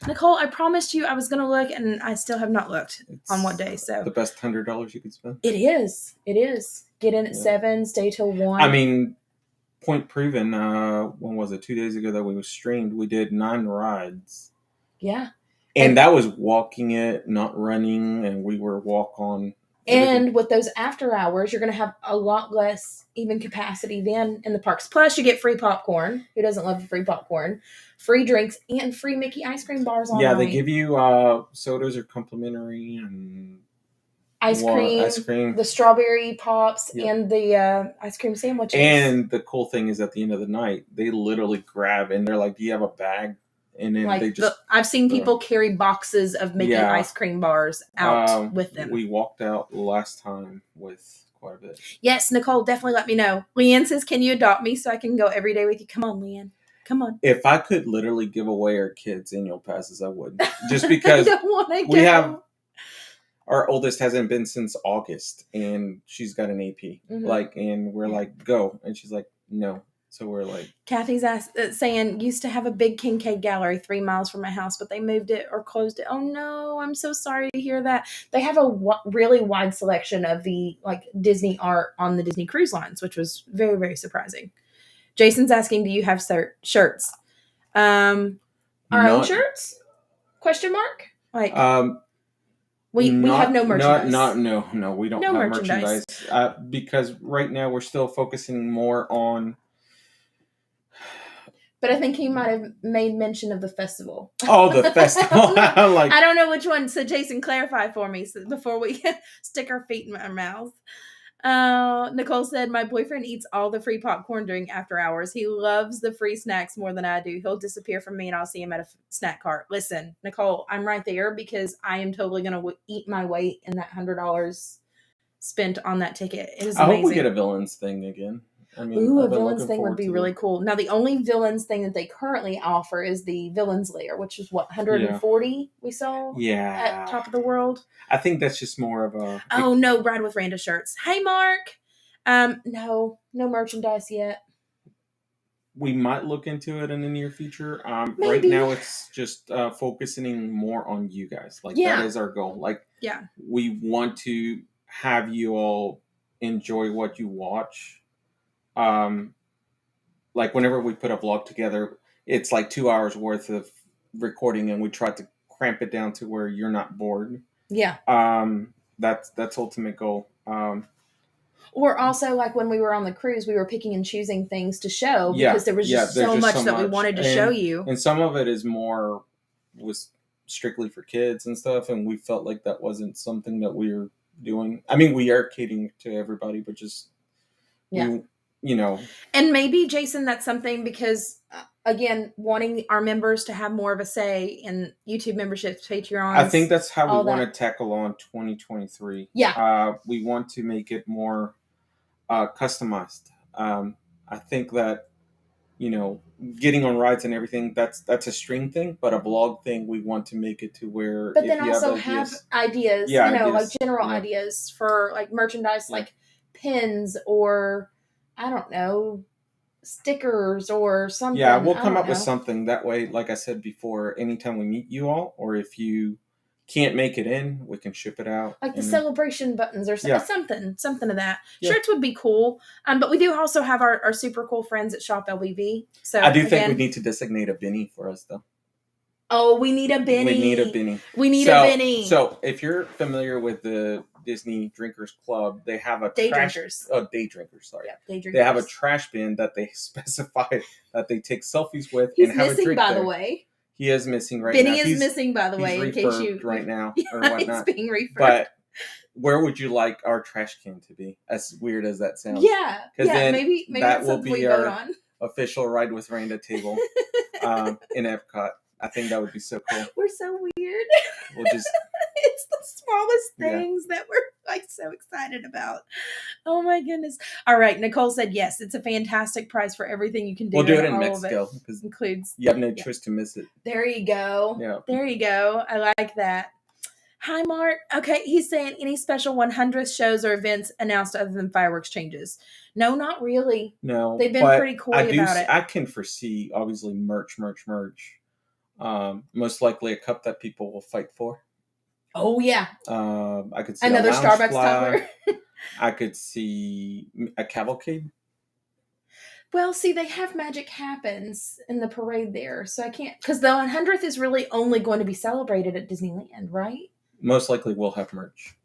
Nicole, I promised you I was going to look, and I still have not looked on what day. So the best $100 you could spend. It is. Get in at 7, stay till 1. I mean, point proven. When was it? 2 days ago that we streamed. We did 9 rides. Yeah. And that was walking it, not running, and we were walk on. And with those after hours, you're going to have a lot less even capacity then in the parks. Plus, you get free popcorn. Who doesn't love free popcorn? Free drinks and free Mickey ice cream bars all night. They give you sodas are complimentary, and ice cream, the strawberry pops, and the ice cream sandwiches. And the cool thing is, at the end of the night, they literally grab, and they're like, "Do you have a bag?" And then they just... I've seen people carry boxes of Mickey ice cream bars out with them. We walked out last time with quite a bit. Yes, Nicole, definitely let me know. Leanne says, can you adopt me so I can go every day with you? Come on, Leanne. Come on. If I could literally give away our kids annual passes, I would. Just because I don't want to we have... Our oldest hasn't been since August, and she's got an AP. And we're like, go. And she's like, no. So we're like... Kathy's saying, used to have a big Kincaid gallery 3 miles from my house, but they moved it or closed it. Oh, no. I'm so sorry to hear that. They have a really wide selection of the Disney art on the Disney cruise lines, which was very, very surprising. Jason's asking, do you have shirts? Our own shirts? Question mark? We have no merchandise. No, we don't have merchandise. Because right now we're still focusing more on... But I think he might have made mention of the festival. Oh, the festival. I don't know which one. So Jason, clarify for me before we stick our feet in our mouth. Nicole said, my boyfriend eats all the free popcorn during after hours. He loves the free snacks more than I do. He'll disappear from me and I'll see him at a snack cart. Listen, Nicole, I'm right there because I am totally going to eat my weight in that $100 spent on that ticket. It is amazing. I hope we get a villains thing again. I mean, ooh, a villains thing would be really cool. Now, the only villains thing that they currently offer is the villains layer, which is what, 140 we saw at Top of the World? I think that's just more of a... Oh, no, Ride with Randa shirts. Hey, Mark. No merchandise yet. We might look into it in the near future. Right now, it's just focusing more on you guys. Like, that is our goal. Like, we want to have you all enjoy what you watch. Like whenever we put a vlog together, it's like 2 hours worth of recording, and we try to cramp it down to where you're not bored. Yeah. That's ultimate goal. Or also, like when we were on the cruise, we were picking and choosing things to show because there was just so much that we wanted to show you. And some of it was strictly for kids and stuff, and we felt like that wasn't something that we were doing. I mean, we are catering to everybody, but just And maybe, Jason, that's something because, again, wanting our members to have more of a say in YouTube memberships, Patreons. I think that's how we want to tackle on 2023. Yeah. We want to make it more customized. I think that, getting on rides and everything, that's a stream thing, but a vlog thing, we want to make it to where... But then also have ideas, like general ideas for like merchandise, like pins or... I don't know, stickers or something. Yeah, we'll come up with something. That way, like I said before, anytime we meet you all, or if you can't make it in, we can ship it out. Like the celebration buttons or something of that. Yeah. Shirts would be cool. But we do also have our super cool friends at Shop LBV. So I do think we need to designate a Benny for us, though. Oh, we need a Benny. We need a Benny. So if you're familiar with the Disney Drinkers Club, they have a day drinkers. Sorry. Yeah, day drinkers. They have a trash bin that they specify that they take selfies with and have a drink. He's missing, by the way. He is missing right now. Benny is missing, by the way, in case you right now or whatnot. He's being refurbed. But where would you like our trash can to be? As weird as that sounds. Yeah. Then maybe that will be our official Ride with Randa table in Epcot. I think that would be so cool. We're so weird. We'll just... It's the smallest things that we're like so excited about. Oh my goodness. All right. Nicole said, yes, it's a fantastic price for everything you can do. We'll do it in Mexico because includes... you have no choice to miss it. There you go. Yeah. There you go. I like that. Hi, Mark. Okay. He's saying any special 100th shows or events announced other than fireworks changes. No, not really. No. They've been pretty coy about it. I can foresee, obviously, merch. Most likely a cup that people will fight for. Oh yeah. I could see another Starbucks tumbler. I could see a cavalcade. Well, see, they have Magic Happens in the parade there, so I can't, because the 100th is really only going to be celebrated at Disneyland, right? Most likely we'll have merch.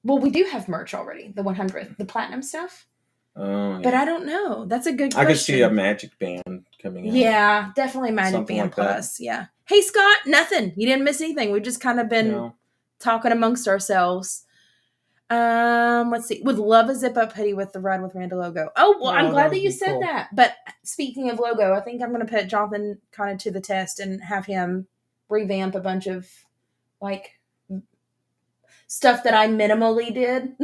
Well, we do have merch already. The 100th, the platinum stuff. Oh, yeah. But I don't know. That's a good question. I could see a Magic Band coming out. Yeah, definitely Magic Band like Plus. That. Yeah. Hey, Scott, nothing. You didn't miss anything. We've just kind of been talking amongst ourselves. Let's see. Would love a zip-up hoodie with the Ride with Randa logo. Oh, well, I'm glad that you said that. But speaking of logo, I think I'm going to put Jonathan kind of to the test and have him revamp a bunch of, like, stuff that I minimally did.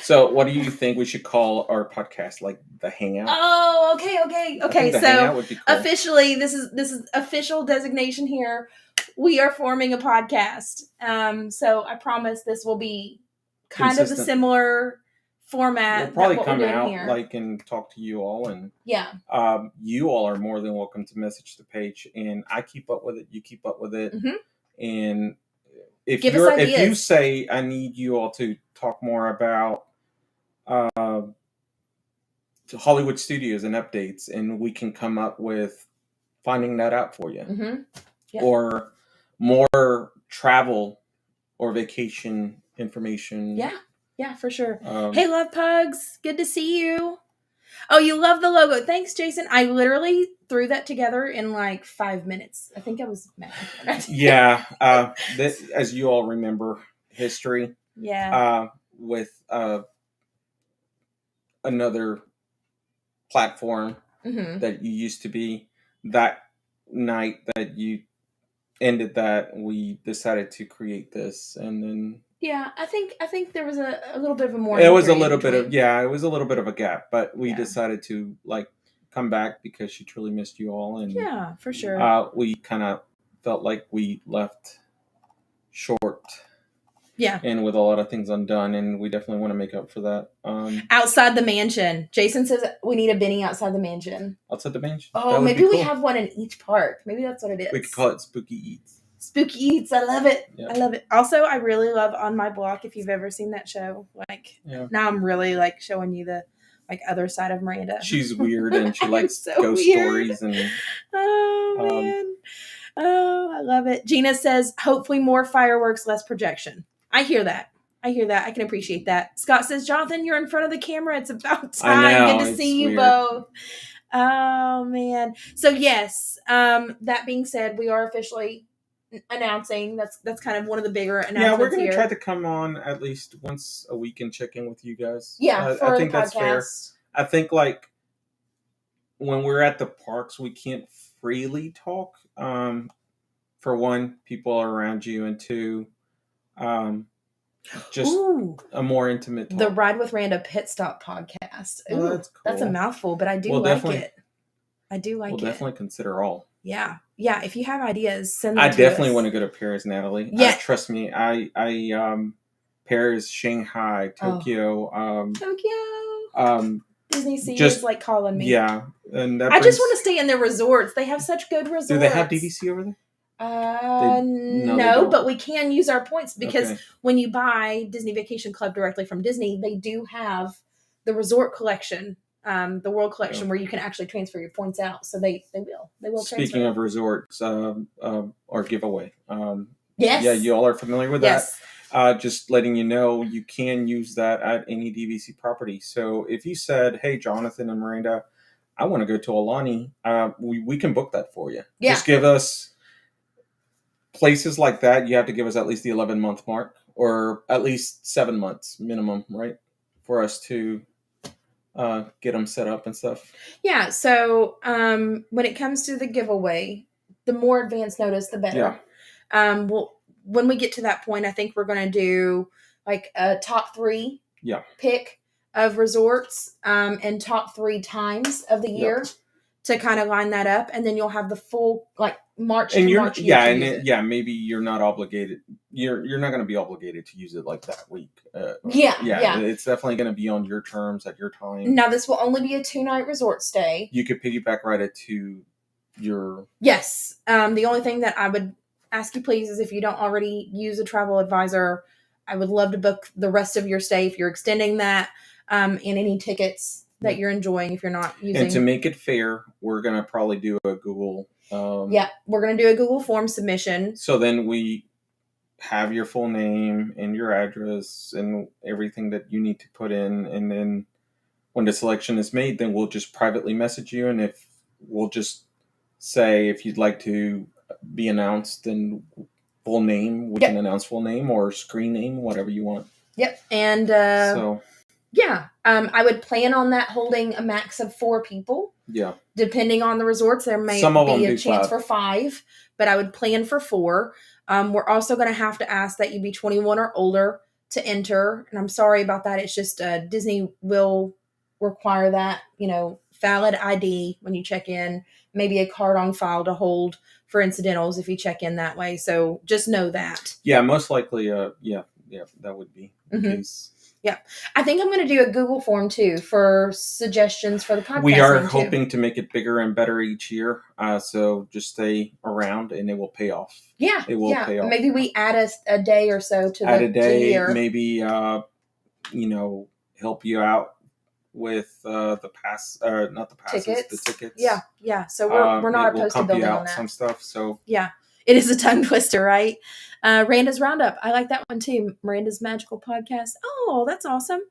So what do you think we should call our podcast? Like the Hangout? Oh, okay. So would be cool. Officially, this is official designation here. We are forming a podcast. So I promise this will be kind of a similar format. We'll probably come out here. And talk to you all, and you all are more than welcome to message the page, and I keep up with it. You keep up with it, and if you say I need you all to talk more about Hollywood studios and updates, and we can come up with finding that out for you, or more travel or vacation information. Yeah, for sure. Hey, Love Pugs, good to see you. Oh, you love the logo. Thanks, Jason. I literally threw that together in like 5 minutes. I think I was mad. Yeah. As you all remember history, Yeah. with another platform that you used to be, that night that you ended that, we decided to create this, and then Yeah, I think there was a little bit of a more. it was a little bit of it was a little bit of a gap, but we Yeah. decided to like come back because she truly missed you all, and Yeah, for sure. we kind of felt like we left short. Yeah. And with a lot of things undone, and we definitely want to make up for that. Outside the mansion. Jason says we need a Benny outside the mansion. Outside the mansion? Oh, maybe we have one in each park. Maybe that's what it is. We could call it Spooky Eats. Spooky Eats. I love it. Yeah. I love it. Also, I really love On My Block, if you've ever seen that show. Like, now I'm really like showing you the like other side of Miranda. She's weird and she likes so ghost weird. stories. And oh, man. Oh, I love it. Gina says, hopefully more fireworks, less projection. I hear that. I can appreciate that. Scott says, Jonathan, you're in front of the camera. It's about time. I know, good to see you both. Oh, man. So, yes, that being said, we are officially announcing. That's kind of one of the bigger announcements. Yeah, we're going to try to come on at least once a week and check in with you guys. Yeah, I think that's fair. I think, like, when we're at the parks, we can't freely talk. For one, people are around you, and two, just a more intimate talk. The Ride with Randa Pit Stop podcast. Ooh, that's cool. That's a mouthful, but I do like it. I do like it. We'll definitely consider all. Yeah. Yeah. If you have ideas, send them to us. I definitely want to go to Paris, Natalie. Yeah. Trust me. Paris, Shanghai, Tokyo. Tokyo. Disney Sea is like calling me. Yeah. And I just want to stay in their resorts. They have such good resorts. Do they have DVC over there? No, but we can use our points because when you buy Disney Vacation Club directly from Disney, they do have the resort collection, the world collection, where you can actually transfer your points out. So they will transfer. Speaking of resorts, our giveaway. Yes. Yeah, you all are familiar with that. Just letting you know, you can use that at any DVC property. So if you said, hey, Jonathan and Miranda, I want to go to Alani, we can book that for you. Yeah. Just give us places like that. You have to give us at least the 11-month mark, or at least 7 months minimum, right? For us to get them set up and stuff. Yeah. So when it comes to the giveaway, the more advance notice, the better. Yeah. When we get to that point, I think we're going to do like a top 3 pick of resorts and top 3 times of the year to kind of line that up. And then you'll have the full like March and March. Maybe you're not obligated. You're not going to be obligated to use it like that week. It's definitely going to be on your terms at your time. Now, this will only be a 2-night resort stay. You could piggyback right into your... Yes. The only thing that I would ask you, please, is if you don't already use a travel advisor, I would love to book the rest of your stay if you're extending that, and any tickets that you're enjoying if you're not using. And to make it fair, we're going to probably do a Google... we're going to do a Google form submission. So then we have your full name and your address and everything that you need to put in. And then when the selection is made, then we'll just privately message you. And if we'll just say, if you'd like to be announced in full name, we can announce full name or screen name, whatever you want. Yep. And I would plan on that holding a max of 4 people. Yeah. Depending on the resorts, there may be a chance for 5, but I would plan for 4. We're also going to have to ask that you be 21 or older to enter. And I'm sorry about that. It's just Disney will require that, valid ID when you check in, maybe a card on file to hold for incidentals if you check in that way. So just know that. Yeah, most likely. That would be the case. Yeah. I think I'm going to do a Google form too for suggestions for the podcast. We are hoping to make it bigger and better each year. So just stay around and it will pay off. Yeah. It will pay off. Maybe we add a day or so to the year. Maybe, help you out with the pass, not the passes, tickets. The tickets. Yeah. Yeah. So we're not opposed to building on that. Some stuff. So yeah. It is a tongue twister, right? Randa's Roundup. I like that one too. Miranda's Magical Podcast. Oh, that's awesome.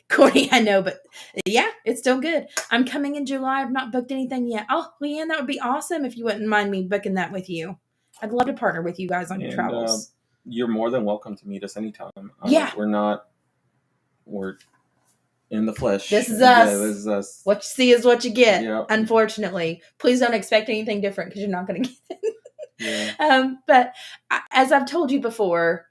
Courtney, I know, but yeah, it's still good. I'm coming in July. I've not booked anything yet. Oh, Leanne, that would be awesome if you wouldn't mind me booking that with you. I'd love to partner with you guys on your And travels. you're more than welcome to meet us anytime. Yeah. We're in the flesh. This is Yeah, us. this is us. What you see is what you get. Yeah. Unfortunately, please don't expect anything different because you're not going to get it. Yeah. But as I've told you before,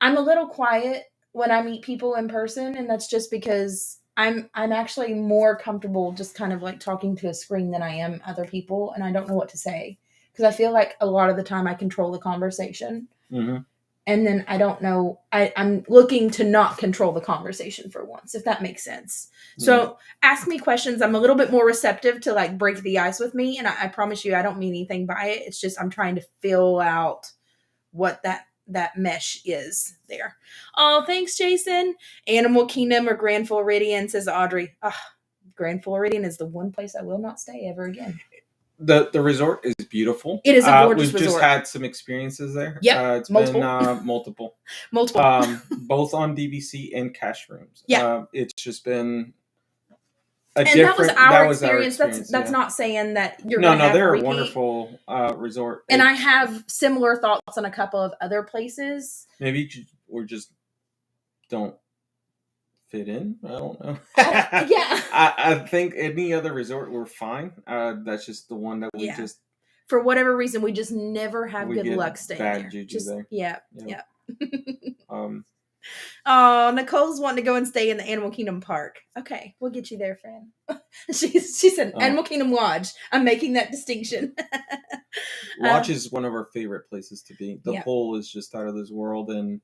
I'm a little quiet when I meet people in person, and that's just because I'm actually more comfortable just kind of like talking to a screen than I am other people, and I don't know what to say because I feel like a lot of the time I control the conversation. Mm-hmm. And then I don't know, I'm looking to not control the conversation for once, if that makes sense. So ask me questions. I'm a little bit more receptive to like break the ice with me. And I promise you, I don't mean anything by it. It's just I'm trying to fill out what that mesh is there. Oh, thanks, Jason. Animal Kingdom or Grand Floridian, says Audrey. Grand Floridian is the one place I will not stay ever again. The resort is beautiful. It is a gorgeous We've just resort. had some experiences there. Yep, It's multiple. been multiple. Both on DVC and cash rooms. Yeah. It's just been that was our experience. That's yeah. not saying that you're no, gonna have they're repeat. A wonderful resort. And I have similar thoughts on a couple of other places. Maybe we just don't fit in. I don't know. Yeah. I think any other resort we're fine. That's just the one that we just, for whatever reason, we just never have good luck staying bad there. Juju there. Yeah. Yeah. Oh, Nicole's wanting to go and stay in the Animal Kingdom park. Okay, we'll get you there, friend. She said Animal Kingdom Lodge. I'm making that distinction. Lodge is one of our favorite places to be. The pool is just out of this world, and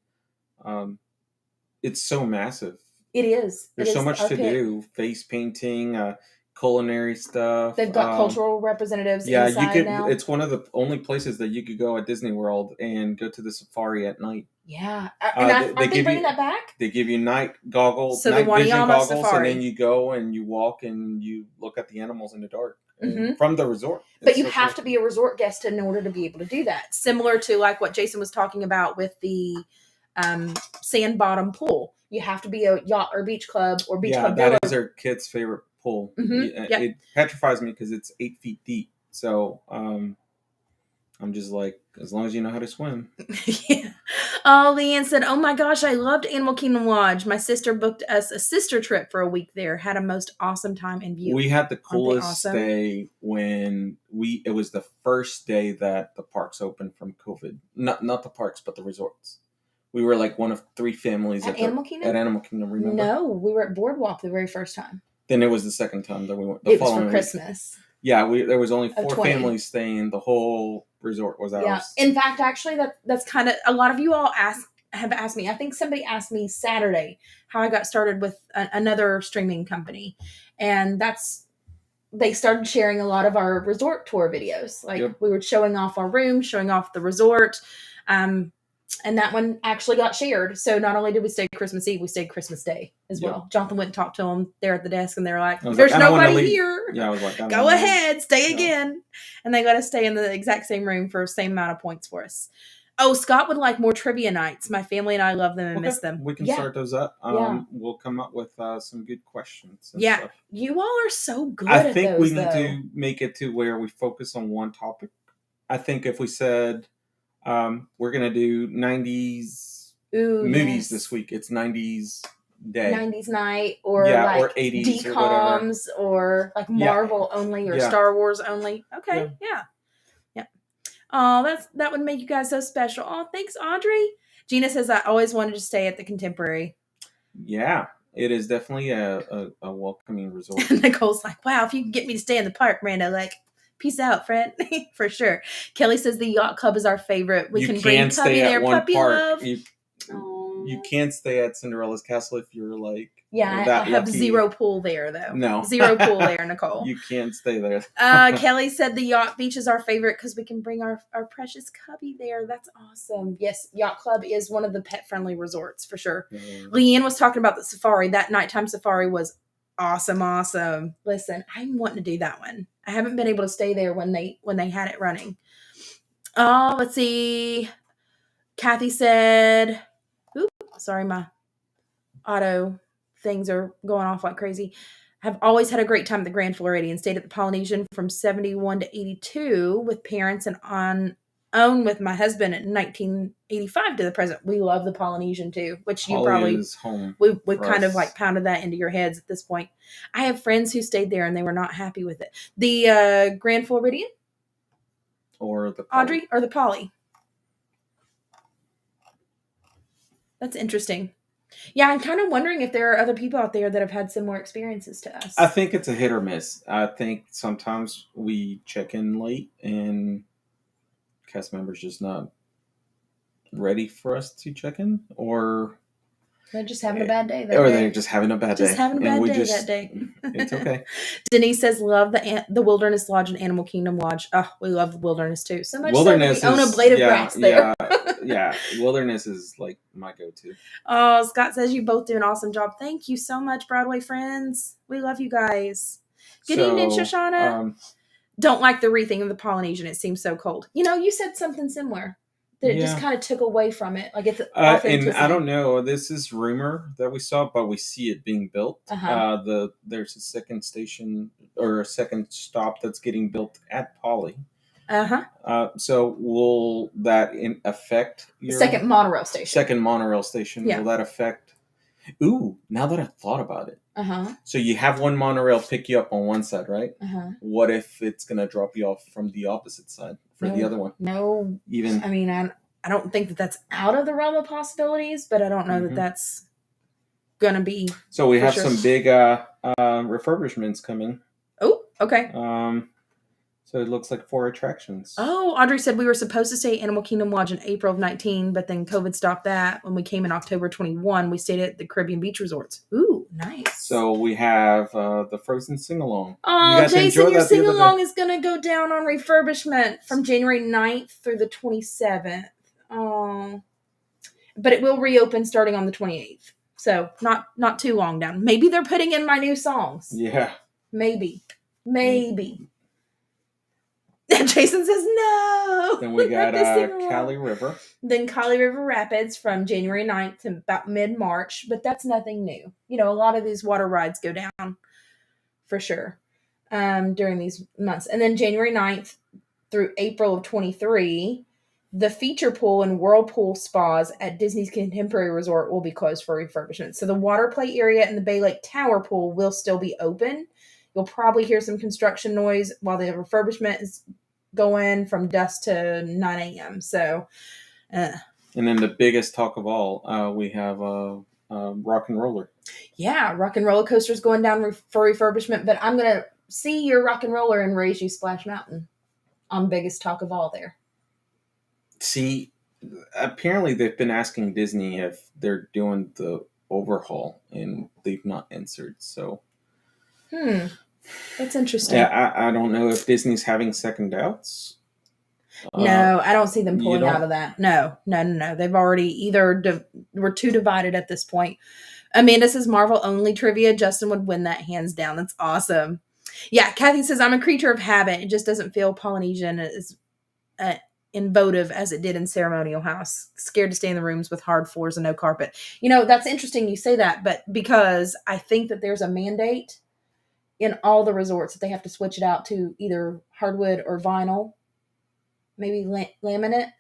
it's so massive. It is. There's so much to do. Face painting, culinary stuff. They've got cultural representatives inside now. It's one of the only places that you could go at Disney World and go to the safari at night. Yeah. And aren't they bringing that back? They give you night goggles, so night vision goggles, safari. And then you go and you walk and you look at the animals in the dark from the resort. But you have to be a resort guest in order to be able to do that. Similar to like what Jason was talking about with the sand bottom pool. You have to be a yacht or beach club or beach club. Yeah, that is our kids' favorite pool. It petrifies me because it's 8 feet deep. So I'm just like, as long as you know how to swim. Yeah. Oh, Leanne said, oh my gosh, I loved Animal Kingdom Lodge. My sister booked us a sister trip for a week there. Had a most awesome time in view. We had the coolest day when it was the first day that the parks opened from COVID. Not the parks, but the resorts. We were like one of 3 families at Animal Kingdom. At Animal Kingdom, remember? No, we were at Boardwalk the very first time. Then it was the second time that we went. It was for Christmas. Week. Yeah, there was only 4 families staying. The whole resort was ours. Yeah. In fact, actually, that's kind of a lot of you all have asked me. I think somebody asked me Saturday how I got started with another streaming company, and they started sharing a lot of our resort tour videos. Like we were showing off our room, showing off the resort. And that one actually got shared. So not only did we stay Christmas Eve, we stayed Christmas Day as well. Jonathan went and talked to them there at the desk, and they were like, there's nobody here. Yeah, I was like, go ahead, stay again. And they let us stay in the exact same room for the same amount of points for us. Oh, Scott would like more trivia nights. My family and I love them and miss them. We can start those up. We'll come up with some good questions. And stuff. You all are so good at those. I think we need to make it to where we focus on one topic. I think if we said... we're going to do 90s movies this week. It's 90s day. 90s night or like or 80s DComs or like Marvel only or Star Wars only. Okay, yeah. Oh, that would make you guys so special. Oh, thanks, Audrey. Gina says, I always wanted to stay at the Contemporary. Yeah, it is definitely a welcoming resort. Nicole's like, wow, if you can get me to stay in the park, Miranda, like... Peace out, friend. For sure. Kelly says the yacht club is our favorite. We can bring puppy there. Puppy love. You can't stay at Cinderella's Castle if you're like... Yeah, I have zero pool there, though. No. Zero pool there, Nicole. You can't stay there. Kelly said the yacht beach is our favorite because we can bring our precious cubby there. That's awesome. Yes, Yacht Club is one of the pet-friendly resorts, for sure. Leanne was talking about the safari. That nighttime safari was awesome. Listen, I'm wanting to do that one. I haven't been able to stay there when they had it running. Oh, let's see. Cathy said, sorry, my auto things are going off like crazy. Have always had a great time at the Grand Floridian. Stayed at the Polynesian from 71 to 82 with parents and on own with my husband in 1985 to the present. We love the Polynesian too, which you Polly probably is home. we've for kind of us. like pounded that into your heads at this point. I have friends who stayed there and they were not happy with it. The Grand Floridian, Or the Polly. Audrey, or the Poly? That's interesting. Yeah, I'm kind of wondering if there are other people out there that have had similar experiences to us. I think it's a hit or miss. I think sometimes we check in late and cast members just not ready for us to check in, or They're just having a bad day. they're just having a bad day. Just having a bad day that day. It's okay. Denise says, love the Wilderness Lodge and Animal Kingdom Lodge. Oh, we love the Wilderness too. So much Wilderness so that we own a blade of grass there. Yeah. Wilderness is like my go-to. Oh, Scott says you both do an awesome job. Thank you so much, Broadway friends. We love you guys. Good evening, Shoshauna. Don't like the wreathing of the Polynesian. It seems so cold. You said something similar. That it just kind of took away from it. Like it's and I don't know. This is rumor that we saw, but we see it being built. There's a second station or a second stop that's getting built at Poly. So will that affect your second monorail station? Second monorail station. Yeah. Will that affect? Ooh, now that I've thought about it. So you have one monorail pick you up on one side, right? What if it's gonna drop you off from the opposite side for the other one? No, even. I mean, I don't think that that's out of the realm of possibilities, but I don't know that that's gonna be. So we have some big refurbishments coming. Oh, okay. So it looks like 4 attractions. Oh, Audrey said we were supposed to stay at Animal Kingdom Lodge in April of 19, but then COVID stopped that. When we came in October 21, we stayed at the Caribbean Beach Resorts. Ooh, nice. So we have the Frozen sing-along. Oh, Jason, your sing-along is going to go down on refurbishment from January 9th through the 27th. Oh, but it will reopen starting on the 28th. So not too long down. Maybe they're putting in my new songs. Yeah. Maybe. Jason says no. Then we got Kali River. Then Kali River Rapids from January 9th to about mid-March, but that's nothing new. A lot of these water rides go down for sure during these months. And then January 9th through April of 23, the feature pool and whirlpool spas at Disney's Contemporary Resort will be closed for refurbishment. So the water play area and the Bay Lake Tower pool will still be open. You'll probably hear some construction noise while the refurbishment is going from dusk to 9 a.m. So, and then the biggest talk of all, we have Rock and Roller. Yeah, Rock and Roller Coaster's going down for refurbishment, but I'm going to see your Rock and Roller and raise you Splash Mountain on biggest talk of all there. See, apparently they've been asking Disney if they're doing the overhaul, and they've not answered, so... That's interesting. Yeah, I don't know if Disney's having second doubts. No, I don't see them pulling out of that. No. They've already we're too divided at this point. Amanda says Marvel only trivia. Justin would win that hands down. That's awesome. Yeah, Cathy says I'm a creature of habit. It just doesn't feel Polynesian as invotive as it did in Ceremonial House. Scared to stay in the rooms with hard floors and no carpet. That's interesting you say that, but because I think that there's a mandate in all the resorts that they have to switch it out to either hardwood or vinyl, maybe laminate.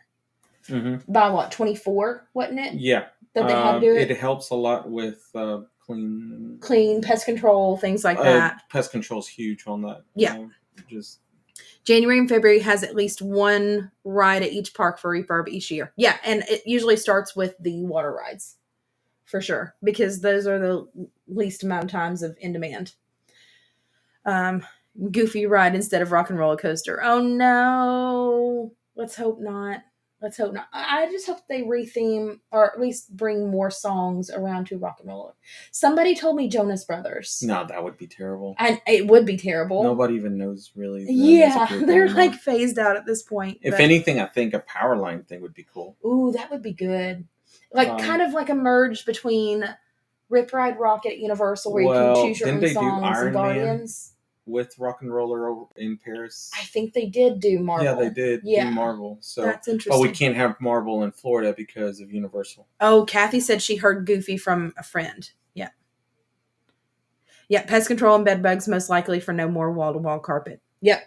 By what, 24, wasn't it? Yeah. That they had to do it? It helps a lot with clean pest control, things like that. Pest control is huge on that. Yeah. January and February has at least one ride at each park for refurb each year. Yeah, and it usually starts with the water rides, for sure, because those are the least amount of times of in demand. Goofy ride instead of Rock and Roller Coaster. Oh no. Let's hope not. I just hope they retheme or at least bring more songs around to Rock and Roller. Somebody told me Jonas Brothers. No, that would be terrible. And it would be terrible. Nobody even knows really. Yeah, they're like phased out at this point. If anything, I think a Powerline thing would be cool. Ooh, that would be good. Like kind of like a merge between Rip Ride Rocket at Universal where you can choose your own songs and Guardians. With Rock and Roller in Paris. I think they did do Marvel. Yeah, they did do Marvel. So that's interesting. But we can't have Marvel in Florida because of Universal. Oh, Cathy said she heard Goofy from a friend. Yeah. Yeah, pest control and bed bugs most likely for no more wall-to-wall carpet. Yep.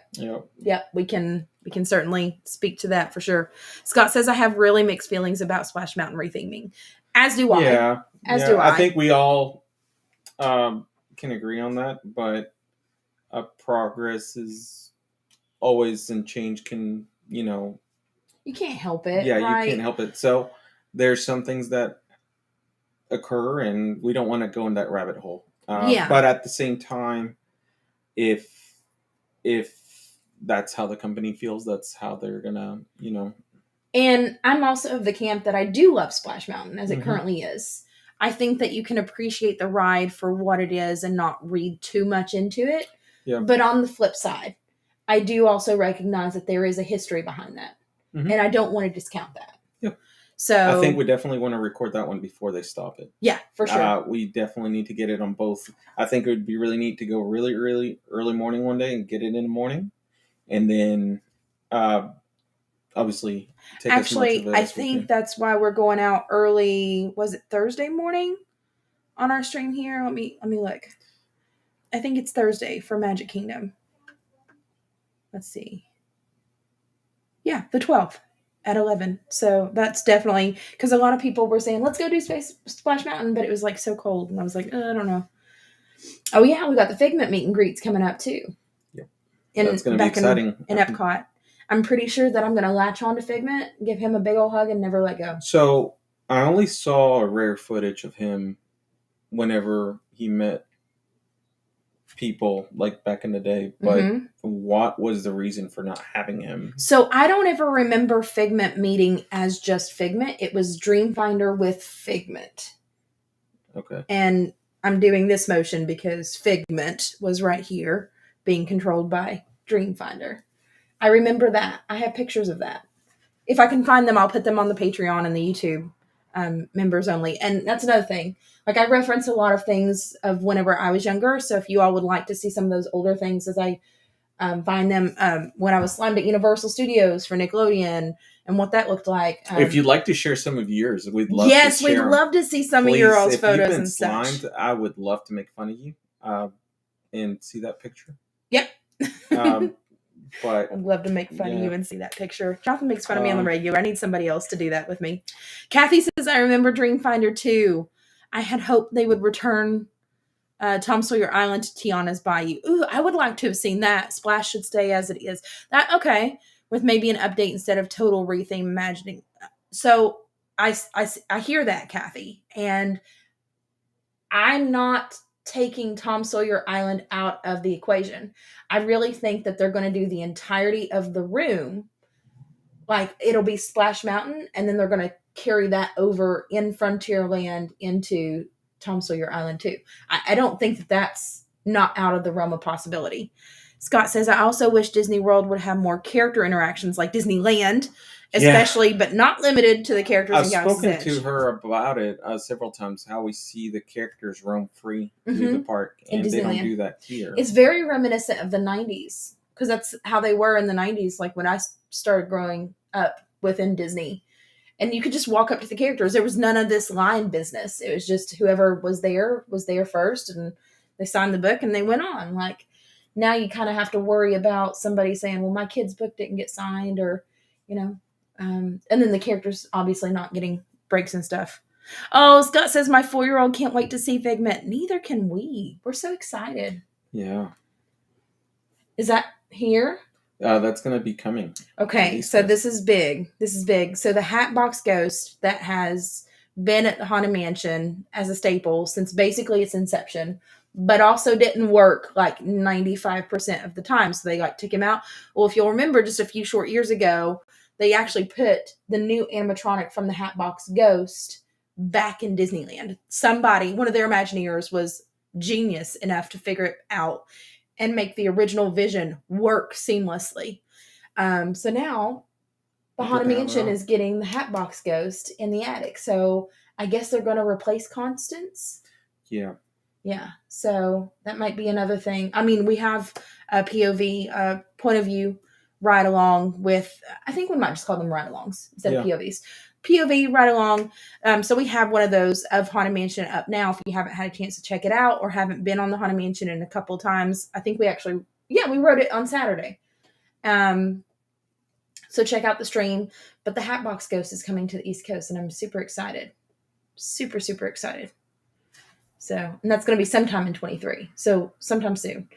Yep. We can certainly speak to that for sure. Scott says I have really mixed feelings about Splash Mountain retheming. As do I. As do I. I think we all can agree on that, but progress is always, and change can, you can't help it. Yeah, right? You can't help it. So there's some things that occur, and we don't want to go in that rabbit hole. But at the same time, if that's how the company feels, that's how they're gonna, And I'm also of the camp that I do love Splash Mountain as it currently is. I think that you can appreciate the ride for what it is and not read too much into it. Yeah. But on the flip side, I do also recognize that there is a history behind that. And I don't want to discount that. Yeah. So I think we definitely want to record that one before they stop it. Yeah, for sure. We definitely need to get it on both. I think it would be really neat to go really early morning one day and get it in the morning. And then obviously take Actually, as much of it I as we think can. that's why we're going out early. Was it Thursday morning on our stream here? Let me look. I think it's Thursday for Magic Kingdom. Let's see. Yeah, the 12th at 11. So that's definitely, because a lot of people were saying, let's go do Splash Mountain, but it was like so cold. And I was like, I don't know. Oh, yeah, we got the Figment meet and greets coming up too. Yeah. That's going to be exciting. In Epcot. I'm pretty sure that I'm going to latch on to Figment, give him a big old hug, and never let go. So I only saw a rare footage of him whenever he met people like back in the day, but what was the reason for not having him? So I don't ever remember Figment meeting as just Figment. It was Dreamfinder with Figment. Okay. And I'm doing this motion because Figment was right here being controlled by Dreamfinder. I remember that. I have pictures of that. If I can find them, I'll put them on the Patreon and the YouTube members only. And that's another thing. Like, I reference a lot of things of whenever I was younger. So if you all would like to see some of those older things as I find them, when I was slimed at Universal Studios for Nickelodeon and what that looked like. If you'd like to share some of yours, we'd love to share. Yes, we'd love to see some of your all's photos and slimed, such. I would love to make fun of you and see that picture. Yep. But I'd love to make fun of you and see that picture. Jonathan makes fun of me on the regular. I need somebody else to do that with me. Cathy says, I remember Dreamfinder too. I had hoped they would return Tom Sawyer Island to Tiana's Bayou. Ooh, I would like to have seen that. Splash should stay as it is. That okay, with maybe an update instead of total retheme imagining. So I hear that, Cathy. And I'm not taking Tom Sawyer Island out of the equation. I really think that they're going to do the entirety of the room. Like, it'll be Splash Mountain, and then they're going to carry that over in Frontierland into Tom Sawyer Island too. I don't think that that's not out of the realm of possibility. Scott says, I also wish Disney World would have more character interactions like Disneyland, especially, but not limited to the characters in Galaxy's Edge. I've spoken to her about it several times, how we see the characters roam free through the park, and they don't do that here. It's very reminiscent of the 90s, because that's how they were in the 90s, like when I started growing up within Disney. And you could just walk up to the characters. There was none of this line business. It was just whoever was there first, and they signed the book and they went on. Like, now you kind of have to worry about somebody saying, well, my kid's book didn't get signed, or, and then the characters obviously not getting breaks and stuff. Oh, Scott says, my 4-year-old can't wait to see Figment. Neither can we. We're so excited. Yeah. Is that here? That's going to be coming. Okay, so this is big. This is big. So the Hatbox Ghost that has been at the Haunted Mansion as a staple since basically its inception, but also didn't work like 95% of the time. So they took him out. Well, if you'll remember, just a few short years ago, they actually put the new animatronic from the Hatbox Ghost back in Disneyland. Somebody, one of their Imagineers, was genius enough to figure it out and make the original vision work seamlessly. So now the Haunted Mansion is getting the Hatbox Ghost in the attic. So I guess they're going to replace Constance. Yeah. Yeah. So that might be another thing. I mean, we have a POV, point of view ride along with, I think we might just call them ride alongs instead of POVs. POV right along. So we have one of those of Haunted Mansion up now. If you haven't had a chance to check it out or haven't been on the Haunted Mansion in a couple times, I think we wrote it on Saturday. So check out the stream. But the Hatbox Ghost is coming to the East Coast, and I'm super excited. Super, super excited. So, and that's going to be sometime in 23. So sometime soon.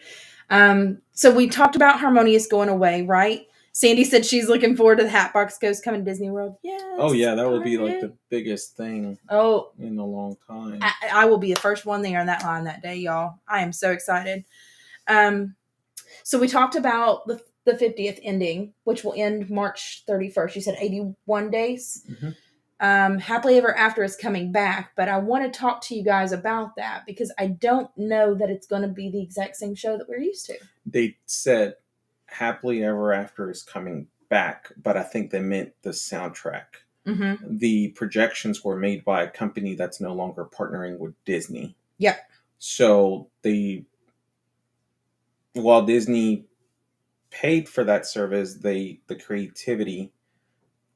So we talked about Harmonious going away, right? Sandy said she's looking forward to the Hatbox Ghost coming to Disney World. Yes. Oh yeah, that will be like the biggest thing. In a long time. I will be the first one there on that line that day, y'all. I am so excited. So we talked about the 50th ending, which will end March 31st. You said 81 days. Mm-hmm. Happily Ever After is coming back, but I want to talk to you guys about that because I don't know that it's going to be the exact same show that we're used to. They said Happily Ever After is coming back, but I think they meant the soundtrack. Mm-hmm. The projections were made by a company that's no longer partnering with Disney. Yep. So while Disney paid for that service, the creativity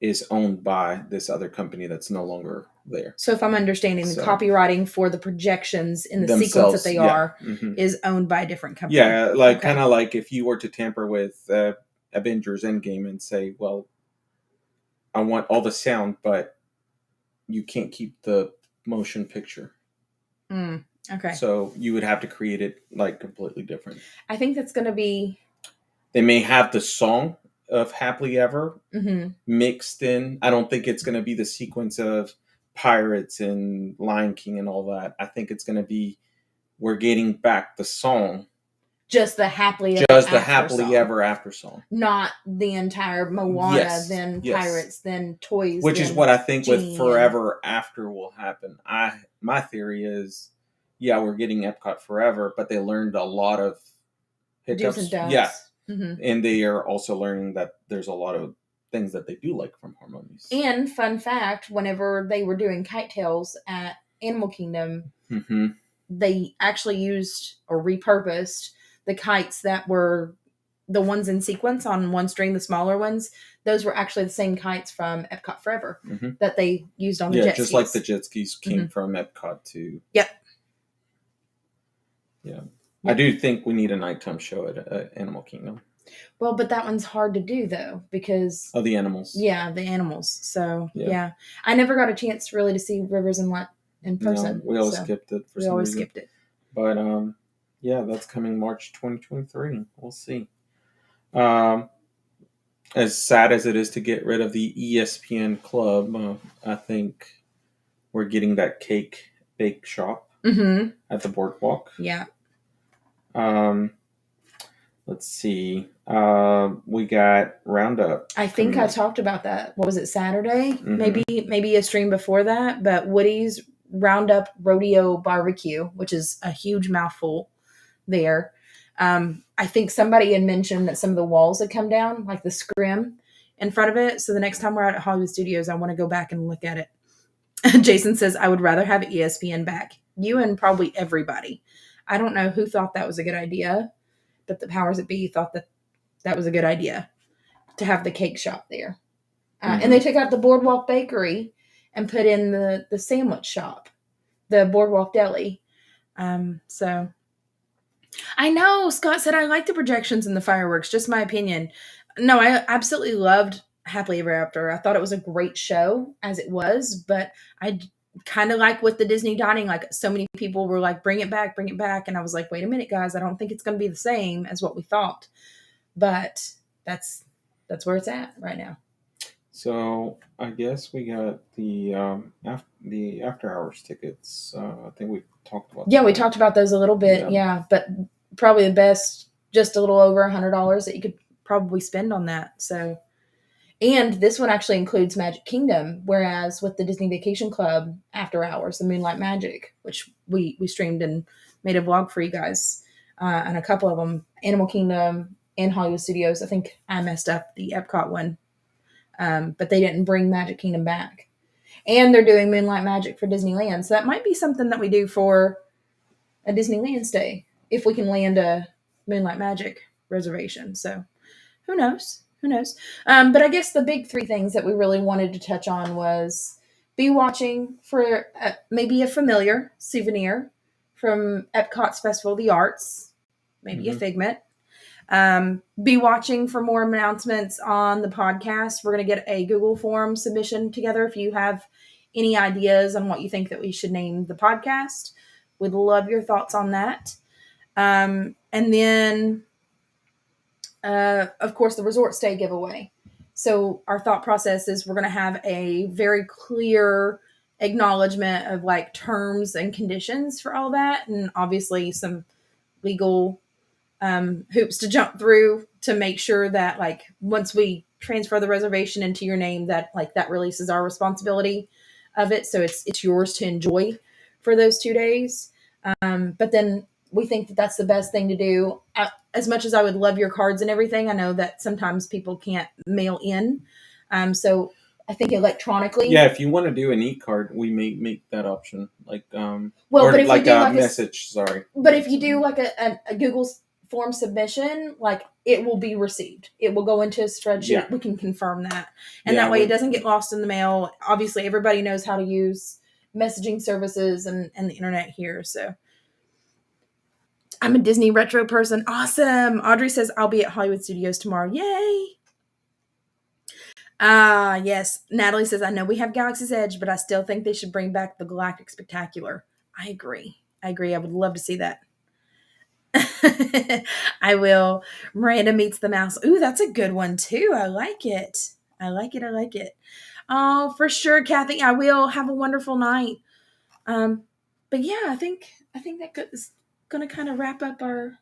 is owned by this other company that's no longer there. So if I'm understanding, the copywriting for the projections in the sequence that they are mm-hmm. is owned by a different company. Yeah, like kind of like if you were to tamper with Avengers Endgame and say, well, I want all the sound, but you can't keep the motion picture. Okay. So you would have to create it like completely different. I think that's going to be... They may have the song of Happily Ever mm-hmm. mixed in. I don't think it's going to be the sequence of Pirates and Lion King and all that. I think it's going to be, we're getting back the song. Just the Happily Ever After song. Not the entire Moana, then Pirates, then Toys. Which is what I think with Forever After will happen. My theory is, we're getting Epcot Forever, but they learned a lot of hiccups. Do's and don'ts. Yeah. Mm-hmm. And they are also learning that there's a lot of things that they do like from Harmonious. And fun fact, whenever they were doing Kite Tales at Animal Kingdom, mm-hmm. they actually used or repurposed the kites that were the ones in sequence on one string, the smaller ones. Those were actually the same kites from Epcot Forever mm-hmm. that they used on the jet skis. Yeah, just like the jet skis came mm-hmm. from Epcot to... Yep. Yeah. I do think we need a nighttime show at Animal Kingdom. Well, but that one's hard to do, though, because... Oh, the animals. Yeah, the animals. So, yeah. I never got a chance really to see Rivers and Light in person. No, we always skipped it for some reason. We always skipped it. But, that's coming March 2023. We'll see. As sad as it is to get rid of the ESPN Club, I think we're getting that cake bake shop mm-hmm. at the boardwalk. Yeah. Let's see. We got Roundup. I think I talked about that. What was it, Saturday? Mm-hmm. Maybe a stream before that. But Woody's Roundup Rodeo Barbecue, which is a huge mouthful there. I think somebody had mentioned that some of the walls had come down, like the scrim in front of it. So the next time we're out at Hollywood Studios, I want to go back and look at it. Jason says, I would rather have ESPN back. You and probably everybody. I don't know who thought that was a good idea, but the powers that be thought that was a good idea to have the cake shop there. Mm-hmm. And they took out the Boardwalk Bakery and put in the sandwich shop, the Boardwalk Deli. So I know Scott said I like the projections and the fireworks, just my opinion. No, I absolutely loved Happily Ever After. I thought it was a great show as it was, but I kind of like with the Disney dining, like so many people were like, bring it back. And I was like, wait a minute, guys, I don't think it's going to be the same as what we thought. But that's where it's at right now. So I guess we got the after hours tickets. I think we talked about. Yeah, we talked about those a little bit. Yeah, but probably the best, just a little over $100 that you could probably spend on that. So. And this one actually includes Magic Kingdom, whereas with the Disney Vacation Club After Hours, the Moonlight Magic, which we streamed and made a vlog for you guys, and a couple of them, Animal Kingdom and Hollywood Studios. I think I messed up the Epcot one, but they didn't bring Magic Kingdom back. And they're doing Moonlight Magic for Disneyland, so that might be something that we do for a Disneyland stay, if we can land a Moonlight Magic reservation. So who knows? Who knows? But I guess the big three things that we really wanted to touch on was be watching for maybe a familiar souvenir from Epcot's Festival of the Arts, maybe a Mhm. figment. Be watching for more announcements on the podcast. We're going to get a Google form submission together if you have any ideas on what you think that we should name the podcast. We'd love your thoughts on that. And then, of course, the resort stay giveaway. So our thought process is we're going to have a very clear acknowledgement of like terms and conditions for all that, and obviously some legal hoops to jump through to make sure that like once we transfer the reservation into your name, that like that releases our responsibility of it. So it's yours to enjoy for those 2 days. But then we think that that's the best thing to do. As much as I would love your cards and everything, I know that sometimes people can't mail in. So I think electronically. Yeah, if you want to do an e-card, we may make that option. Like Well, or but if like you do a like message, sorry. but if you do like a Google form submission, like it will be received. It will go into a spreadsheet. Yeah. We can confirm that. And Yeah, that way it doesn't get lost in the mail. Obviously, everybody knows how to use messaging services and the internet here. So I'm a Disney retro person. Awesome. Audrey says, I'll be at Hollywood Studios tomorrow. Yay. Yes. Natalie says, I know we have Galaxy's Edge, but I still think they should bring back the Galactic Spectacular. I agree. I would love to see that. I will. Miranda meets the mouse. Ooh, that's a good one too. I like it. I like it. Oh, for sure, Cathy. I will. Have a wonderful night. But yeah, I think that is going to kind of wrap up our.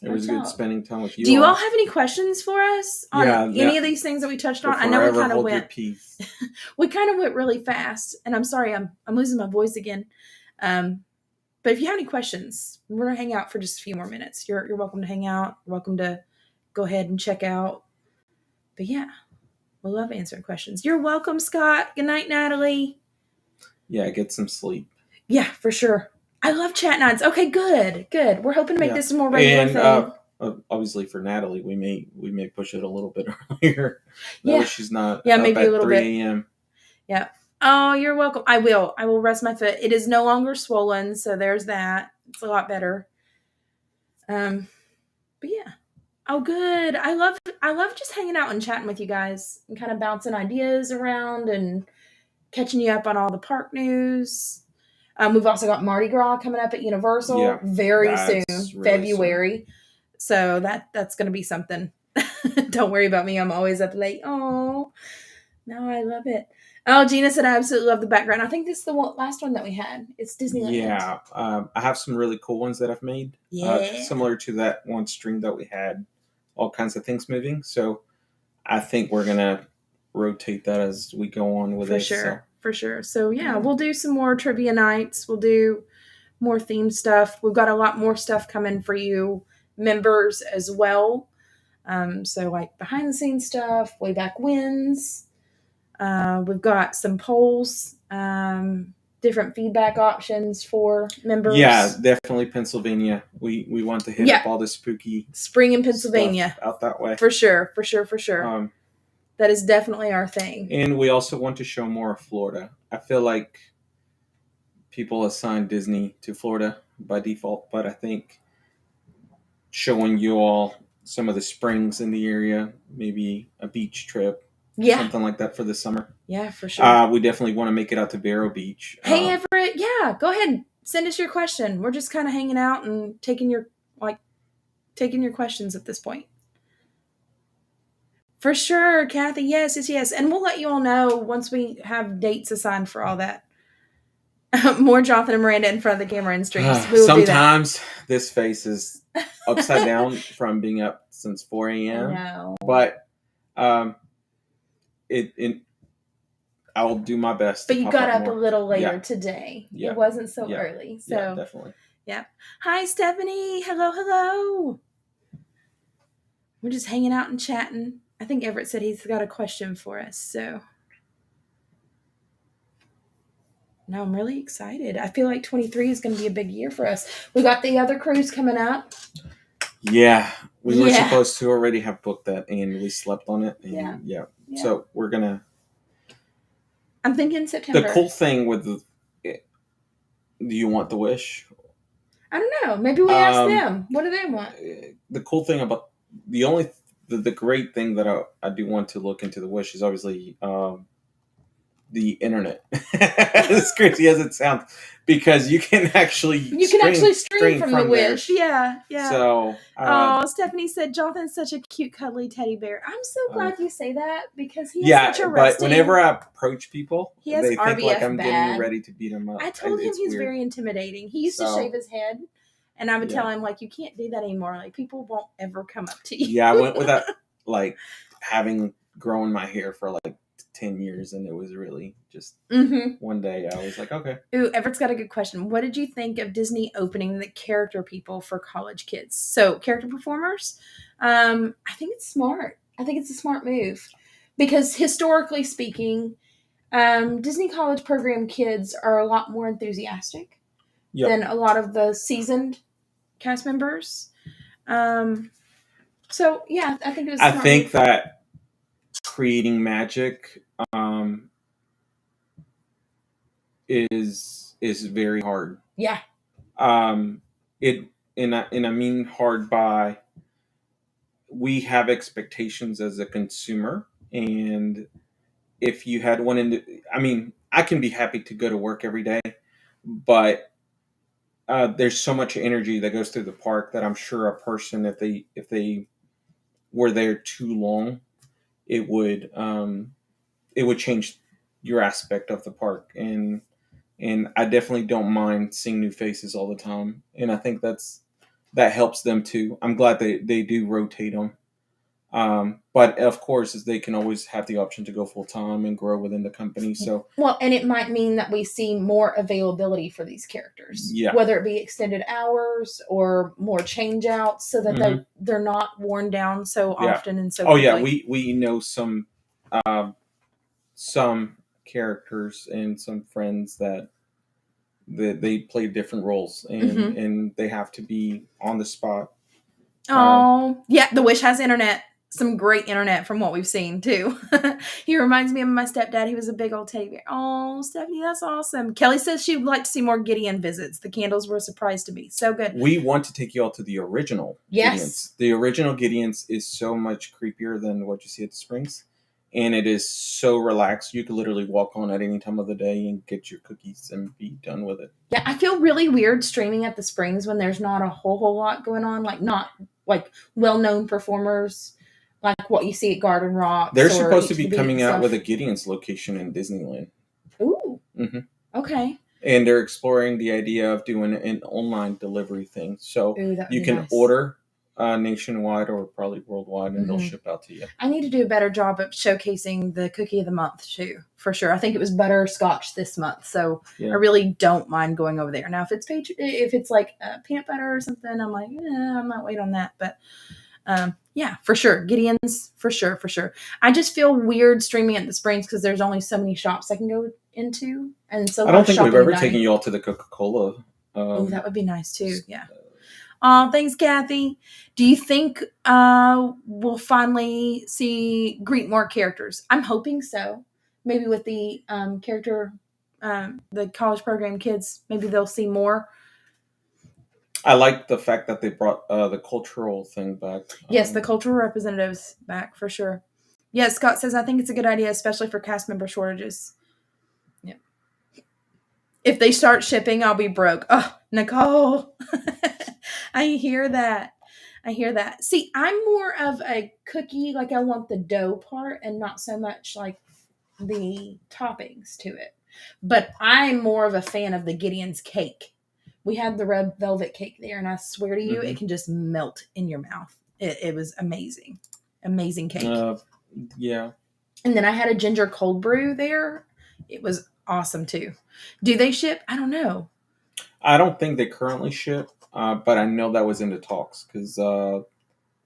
it was talk. good spending time with you. Do you all have any questions for us on any of these things that we touched on? I know we kind of went. Your peace. We kind of went really fast, and I'm sorry, I'm losing my voice again. But if you have any questions, we're gonna hang out for just a few more minutes. You're welcome to hang out. You're welcome to go ahead and check out. But yeah, we love answering questions. You're welcome, Scott. Good night, Natalie. Yeah, get some sleep. Yeah, for sure. I love chat nights. Okay, good. We're hoping to make this a more regular thing. Obviously for Natalie, we may push it a little bit earlier. Yeah, she's not. Yeah, maybe a little 3 bit. a.m. Yeah. Oh, you're welcome. I will rest my foot. It is no longer swollen, so there's that. It's a lot better. But yeah. Oh, good. I love just hanging out and chatting with you guys and kind of bouncing ideas around and catching you up on all the park news. We've also got Mardi Gras coming up at Universal very soon, really February. Soon. So that's going to be something. Don't worry about me. I'm always up late. Oh, no, I love it. Oh, Gina said, I absolutely love the background. I think this is the last one that we had. It's Disneyland. Yeah. I have some really cool ones that I've made. Yeah. Similar to that one stream that we had, all kinds of things moving. So I think we're going to rotate that as we go on with it. For sure. So yeah, we'll do some more trivia nights. We'll do more themed stuff. We've got a lot more stuff coming for you members as well. So like behind the scenes stuff, way back wins. We've got some polls, different feedback options for members. Yeah, definitely Pennsylvania. We want to hit up all the spooky spring in Pennsylvania out that way. For sure. That is definitely our thing. And we also want to show more of Florida. I feel like people assign Disney to Florida by default, but I think showing you all some of the springs in the area, maybe a beach trip, something like that for the summer. Yeah, for sure. We definitely want to make it out to Vero Beach. Hey, Everett, yeah, go ahead. Send us your question. We're just kind of hanging out and taking your questions at this point. For sure, Cathy. Yes. And we'll let you all know once we have dates assigned for all that. More Jonathan and Miranda in front of the camera and streams. Sometimes this face is upside down from being up since 4 a.m. No. But I'll do my best. But you got up a little later today. Yeah. It wasn't so early. So yeah, definitely. Yeah. Hi, Stephanie. Hello. We're just hanging out and chatting. I think Everett said he's got a question for us. So no, I'm really excited. I feel like 23 is going to be a big year for us. We got the other cruise coming up. Yeah, we were Yeah. supposed to already have booked that, and we slept on it. And Yeah. So we're gonna. I'm thinking The September. cool thing with do you want the Wish? I don't know. Maybe we ask them. What do they want? The cool thing about the great thing that I do want to look into the Wish is obviously the internet. As crazy as it sounds, because you can actually stream from the Wish. Yeah. So Stephanie said Jonathan's such a cute, cuddly teddy bear. I'm so glad you say that because he has such a but resting. whenever I approach people, he has they think RBF like I'm bad. getting ready to beat him up. I told him he's weird. very intimidating. He used to shave his head, and I would tell him like, you can't do that anymore. Like people won't ever come up to you. Yeah, I went without like having grown my hair for like 10 years, and it was really just one day I was like, okay. Ooh, Everett's got a good question. What did you think of Disney opening the character people for college kids? So character performers, I think it's smart. I think it's a smart move because historically speaking, Disney college program kids are a lot more enthusiastic than a lot of the seasoned cast members. So yeah, I think it was. I think that creating magic is very hard. Yeah. And I mean hard by we have expectations as a consumer, and if you had I can be happy to go to work every day, but there's so much energy that goes through the park that I'm sure a person, if they were there too long, it would change your aspect of the park. And I definitely don't mind seeing new faces all the time, and I think that helps them too. I'm glad they do rotate them. But of course, they can always have the option to go full time and grow within the company. So and it might mean that we see more availability for these characters, whether it be extended hours or more change outs, so that they're not worn down so often and so. Quickly. We know some characters and some friends that they play different roles, and they have to be on the spot. The Wish has internet. Some great internet from what we've seen too. He reminds me of my stepdad. He was a big old teddy bear. Oh, Stephanie, that's awesome. Kelly says she would like to see more Gideon visits. The candles were a surprise to me. So good. We want to take you all to the original Gideons. The original Gideons is so much creepier than what you see at the Springs. And it is so relaxed. You can literally walk on at any time of the day and get your cookies and be done with it. Yeah, I feel really weird streaming at the Springs when there's not a whole lot going on. Like not like well-known performers like what you see at Garden Rock. They're supposed to be coming out with a Gideon's location in Disneyland. Ooh. Okay. And they're exploring the idea of doing an online delivery thing. So you can order nationwide or probably worldwide, and they'll ship out to you. I need to do a better job of showcasing the cookie of the month too, for sure. I think it was butterscotch this month, so I really don't mind going over there. Now, if it's like peanut butter or something, I'm like, I might wait on that. But for sure, Gideon's for sure. I just feel weird streaming at the Springs because there's only so many shops I can go into, and so I don't think we've ever taken you all to the Coca-Cola. That would be nice too. Yeah. Thanks, Cathy. Do you think we'll finally see greet more characters? I'm hoping so. Maybe with the the college program kids, maybe they'll see more. I like the fact that they brought the cultural thing back. Yes, the cultural representatives back for sure. Yes, Scott says, I think it's a good idea, especially for cast member shortages. Yep. If they start shipping, I'll be broke. Oh, Nicole. I hear that. See, I'm more of a cookie, like I want the dough part and not so much like the toppings to it. But I'm more of a fan of the Gideon's cake. We had the red velvet cake there, and I swear to you, it can just melt in your mouth. It was amazing. Amazing cake. Yeah. And then I had a ginger cold brew there. It was awesome too. Do they ship? I don't know. I don't think they currently ship, but I know that was in the talks because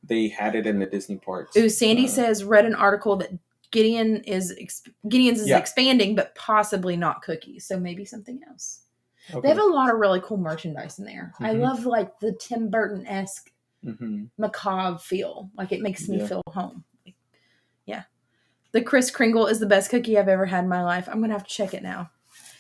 they had it in the Disney parks. Ooh, Sandy says, read an article that Gideon's is expanding, but possibly not cookies. So maybe something else. Okay. They have a lot of really cool merchandise in there. I love like the Tim Burton-esque macabre feel. Like it makes me Yeah. feel home. Yeah. The Kris Kringle is the best cookie I've ever had in my life. I'm going to have to check it now.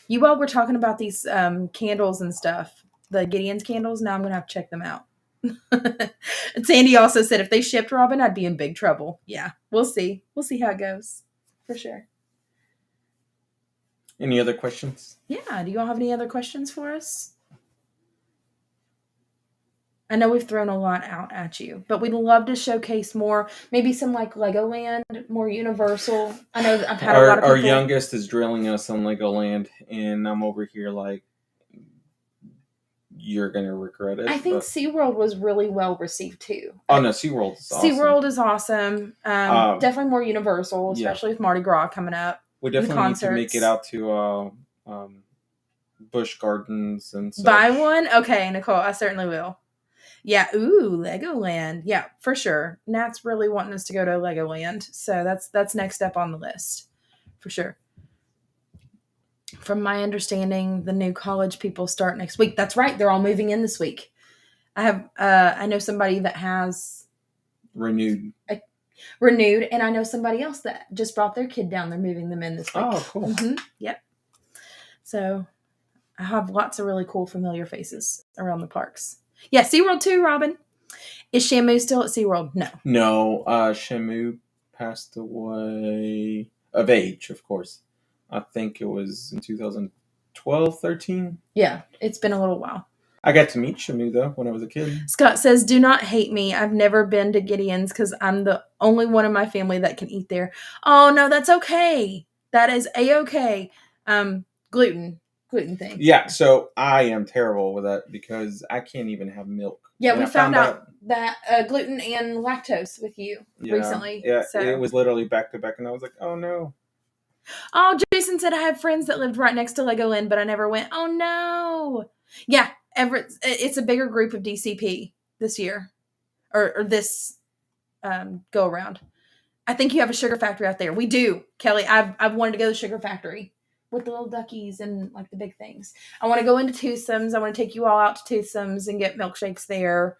You all were talking about these candles and stuff. The Gideon's candles. Now I'm going to have to check them out. And Sandy also said if they shipped Robin, I'd be in big trouble. Yeah, we'll see. We'll see how it goes. For sure. Any other questions? Yeah. Do you all have any other questions for us? I know we've thrown a lot out at you, but we'd love to showcase more. Maybe some like Legoland, more universal. I know I've had a lot of people. Our youngest is drilling us on Legoland, and I'm over here like, you're going to regret it. I think SeaWorld was really well received too. Oh, no, SeaWorld is awesome. SeaWorld is awesome. Definitely more universal, especially with Mardi Gras coming up. We definitely need to make it out to Busch Gardens and such. Buy one? Okay, Nicole, I certainly will. Yeah, ooh, Legoland. Yeah, for sure. Nat's really wanting us to go to Legoland, so that's next up on the list, for sure. From my understanding, the new college people start next week. That's right, they're all moving in this week. I know somebody that has renewed, and I know somebody else that just brought their kid down. They're moving them in this week. Oh, cool. Mm-hmm. Yep. So I have lots of really cool familiar faces around the parks. Yeah, SeaWorld too, Robin. Is Shamu still at SeaWorld? No. No, Shamu passed away of age, of course. I think it was in 2012, 13. Yeah, it's been a little while. I got to meet Shamu, though, when I was a kid. Scott says, do not hate me. I've never been to Gideon's because I'm the only one in my family that can eat there. Oh, no, that's okay. That is A-okay. Gluten thing. Yeah, so I am terrible with that because I can't even have milk. Yeah, we found out that gluten and lactose with you recently. Yeah, so. It was literally back to back, and I was like, oh, no. Oh, Jason said I had friends that lived right next to Legoland, but I never went. Oh, no. Yeah, it's a bigger group of DCP this year, or this go around. I think you have a sugar factory out there. We do, Kelly. I've wanted to go to the sugar factory with the little duckies and like the big things. I want to go into Toothsome's. I want to take you all out to Toothsome's and get milkshakes there.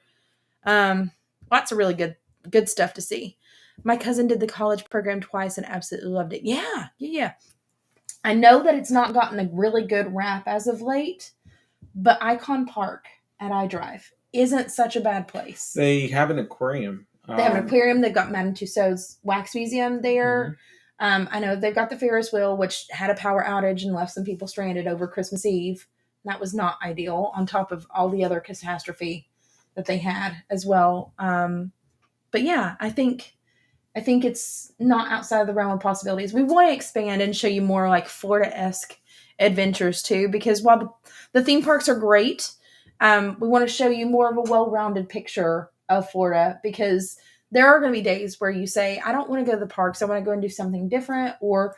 Lots of really good stuff to see. My cousin did the college program twice and absolutely loved it. Yeah. I know that it's not gotten a really good rap as of late, but Icon Park at iDrive isn't such a bad place. They have an aquarium. They have an aquarium. They've got Madame Tussauds Wax Museum there. Mm-hmm. I know they've got the Ferris wheel, which had a power outage and left some people stranded over Christmas Eve. That was not ideal, on top of all the other catastrophe that they had as well. But yeah, I think it's not outside of the realm of possibilities. We want to expand and show you more like Florida-esque adventures too, because while the theme parks are great, we want to show you more of a well-rounded picture of Florida, because there are going to be days where you say, I don't want to go to the parks. I want to go and do something different, or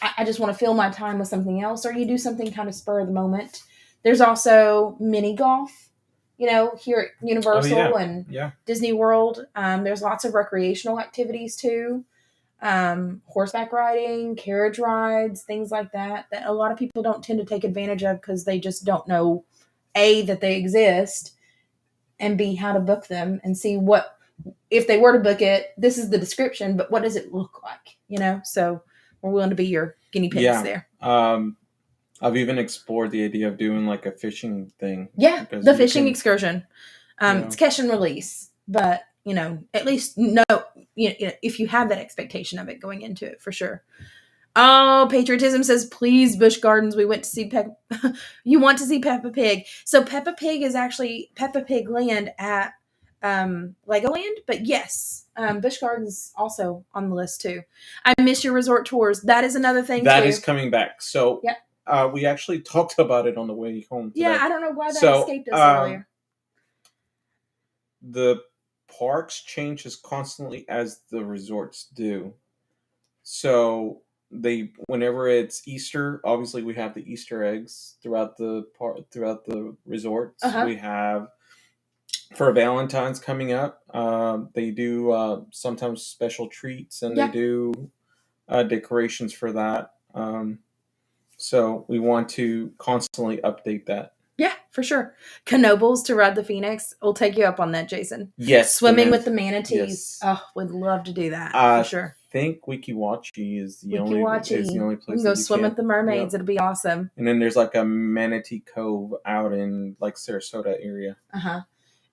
I just want to fill my time with something else, or you do something kind of spur of the moment. There's also mini golf, here at Universal and Disney World. There's lots of recreational activities too. Horseback riding, carriage rides, things like that a lot of people don't tend to take advantage of because they just don't know, A, that they exist, and B, how to book them and see what, if they were to book it, this is the description, but what does it look like, So we're willing to be your guinea pigs there. I've even explored the idea of doing like a fishing thing. Yeah, the fishing excursion. It's catch and release, but at least if you have that expectation of it going into it, for sure. Oh, Patriotism says, please, Busch Gardens. We went to see you want to see Peppa Pig. So Peppa Pig is actually Peppa Pig Land at Legoland, but yes, Busch Gardens also on the list too. I miss your resort tours. That is another thing that is coming back. So yep. We actually talked about it on the way home today. Yeah, I don't know why that escaped us earlier. The parks changes constantly as the resorts do. So whenever it's Easter, obviously we have the Easter eggs throughout the resorts. Uh-huh. We have, for Valentine's coming up, they do sometimes special treats, and they do decorations for that. So we want to constantly update that. Yeah, for sure. Knobles to ride the Phoenix. We'll take you up on that, Jason. Yes. Swimming with the manatees. Yes. Oh, would love to do that I for sure. think Wikiwachi is the We only place can go that you swim can. with the mermaids. Yep. It'll be awesome. And then there's like a manatee cove out in like Sarasota area.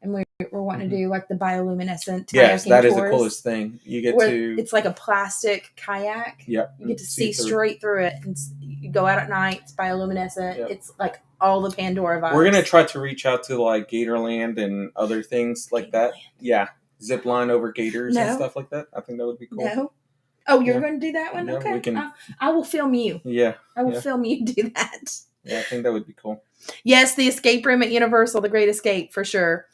And we're wanting to do like the bioluminescent. Yes, that is the tours, coolest thing. You get to. It's like a plastic kayak. Yep. You get to see straight through it, and you go out at night. It's bioluminescent. Yep. It's like all the Pandora vibes. We're gonna try to reach out to like Gatorland and other things like that. Yeah, zip line over gators and stuff like that. I think that would be cool. No. Oh, you're going to do that one? Yeah, okay. we can. I will film you. Yeah. I will film you do that. Yeah, I think that would be cool. Yes, the escape room at Universal, the Great Escape, for sure.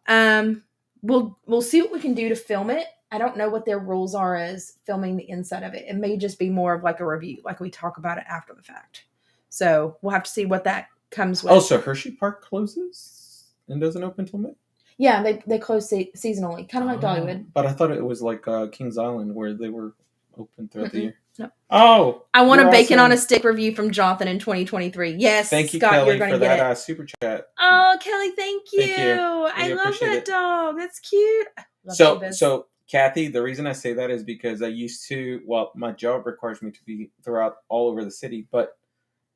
We'll see what we can do to film it. I don't know what their rules are as filming the inside of it. It may just be more of like a review, like we talk about it after the fact. So we'll have to see what that comes with. Oh, so Hershey Park closes and doesn't open till May? Yeah, they close seasonally, kind of like Dollywood. But I thought it was like Kings Island where they were open throughout the year. No. Oh, I want a bacon on a stick review from Jonathan in 2023. Yes, thank you, Scott, Kelly, you're for get that it. Super chat. Oh, Kelly, thank you. I love that dog. That's cute. So Cathy, the reason I say that is because I used to. Well, my job requires me to be throughout all over the city, but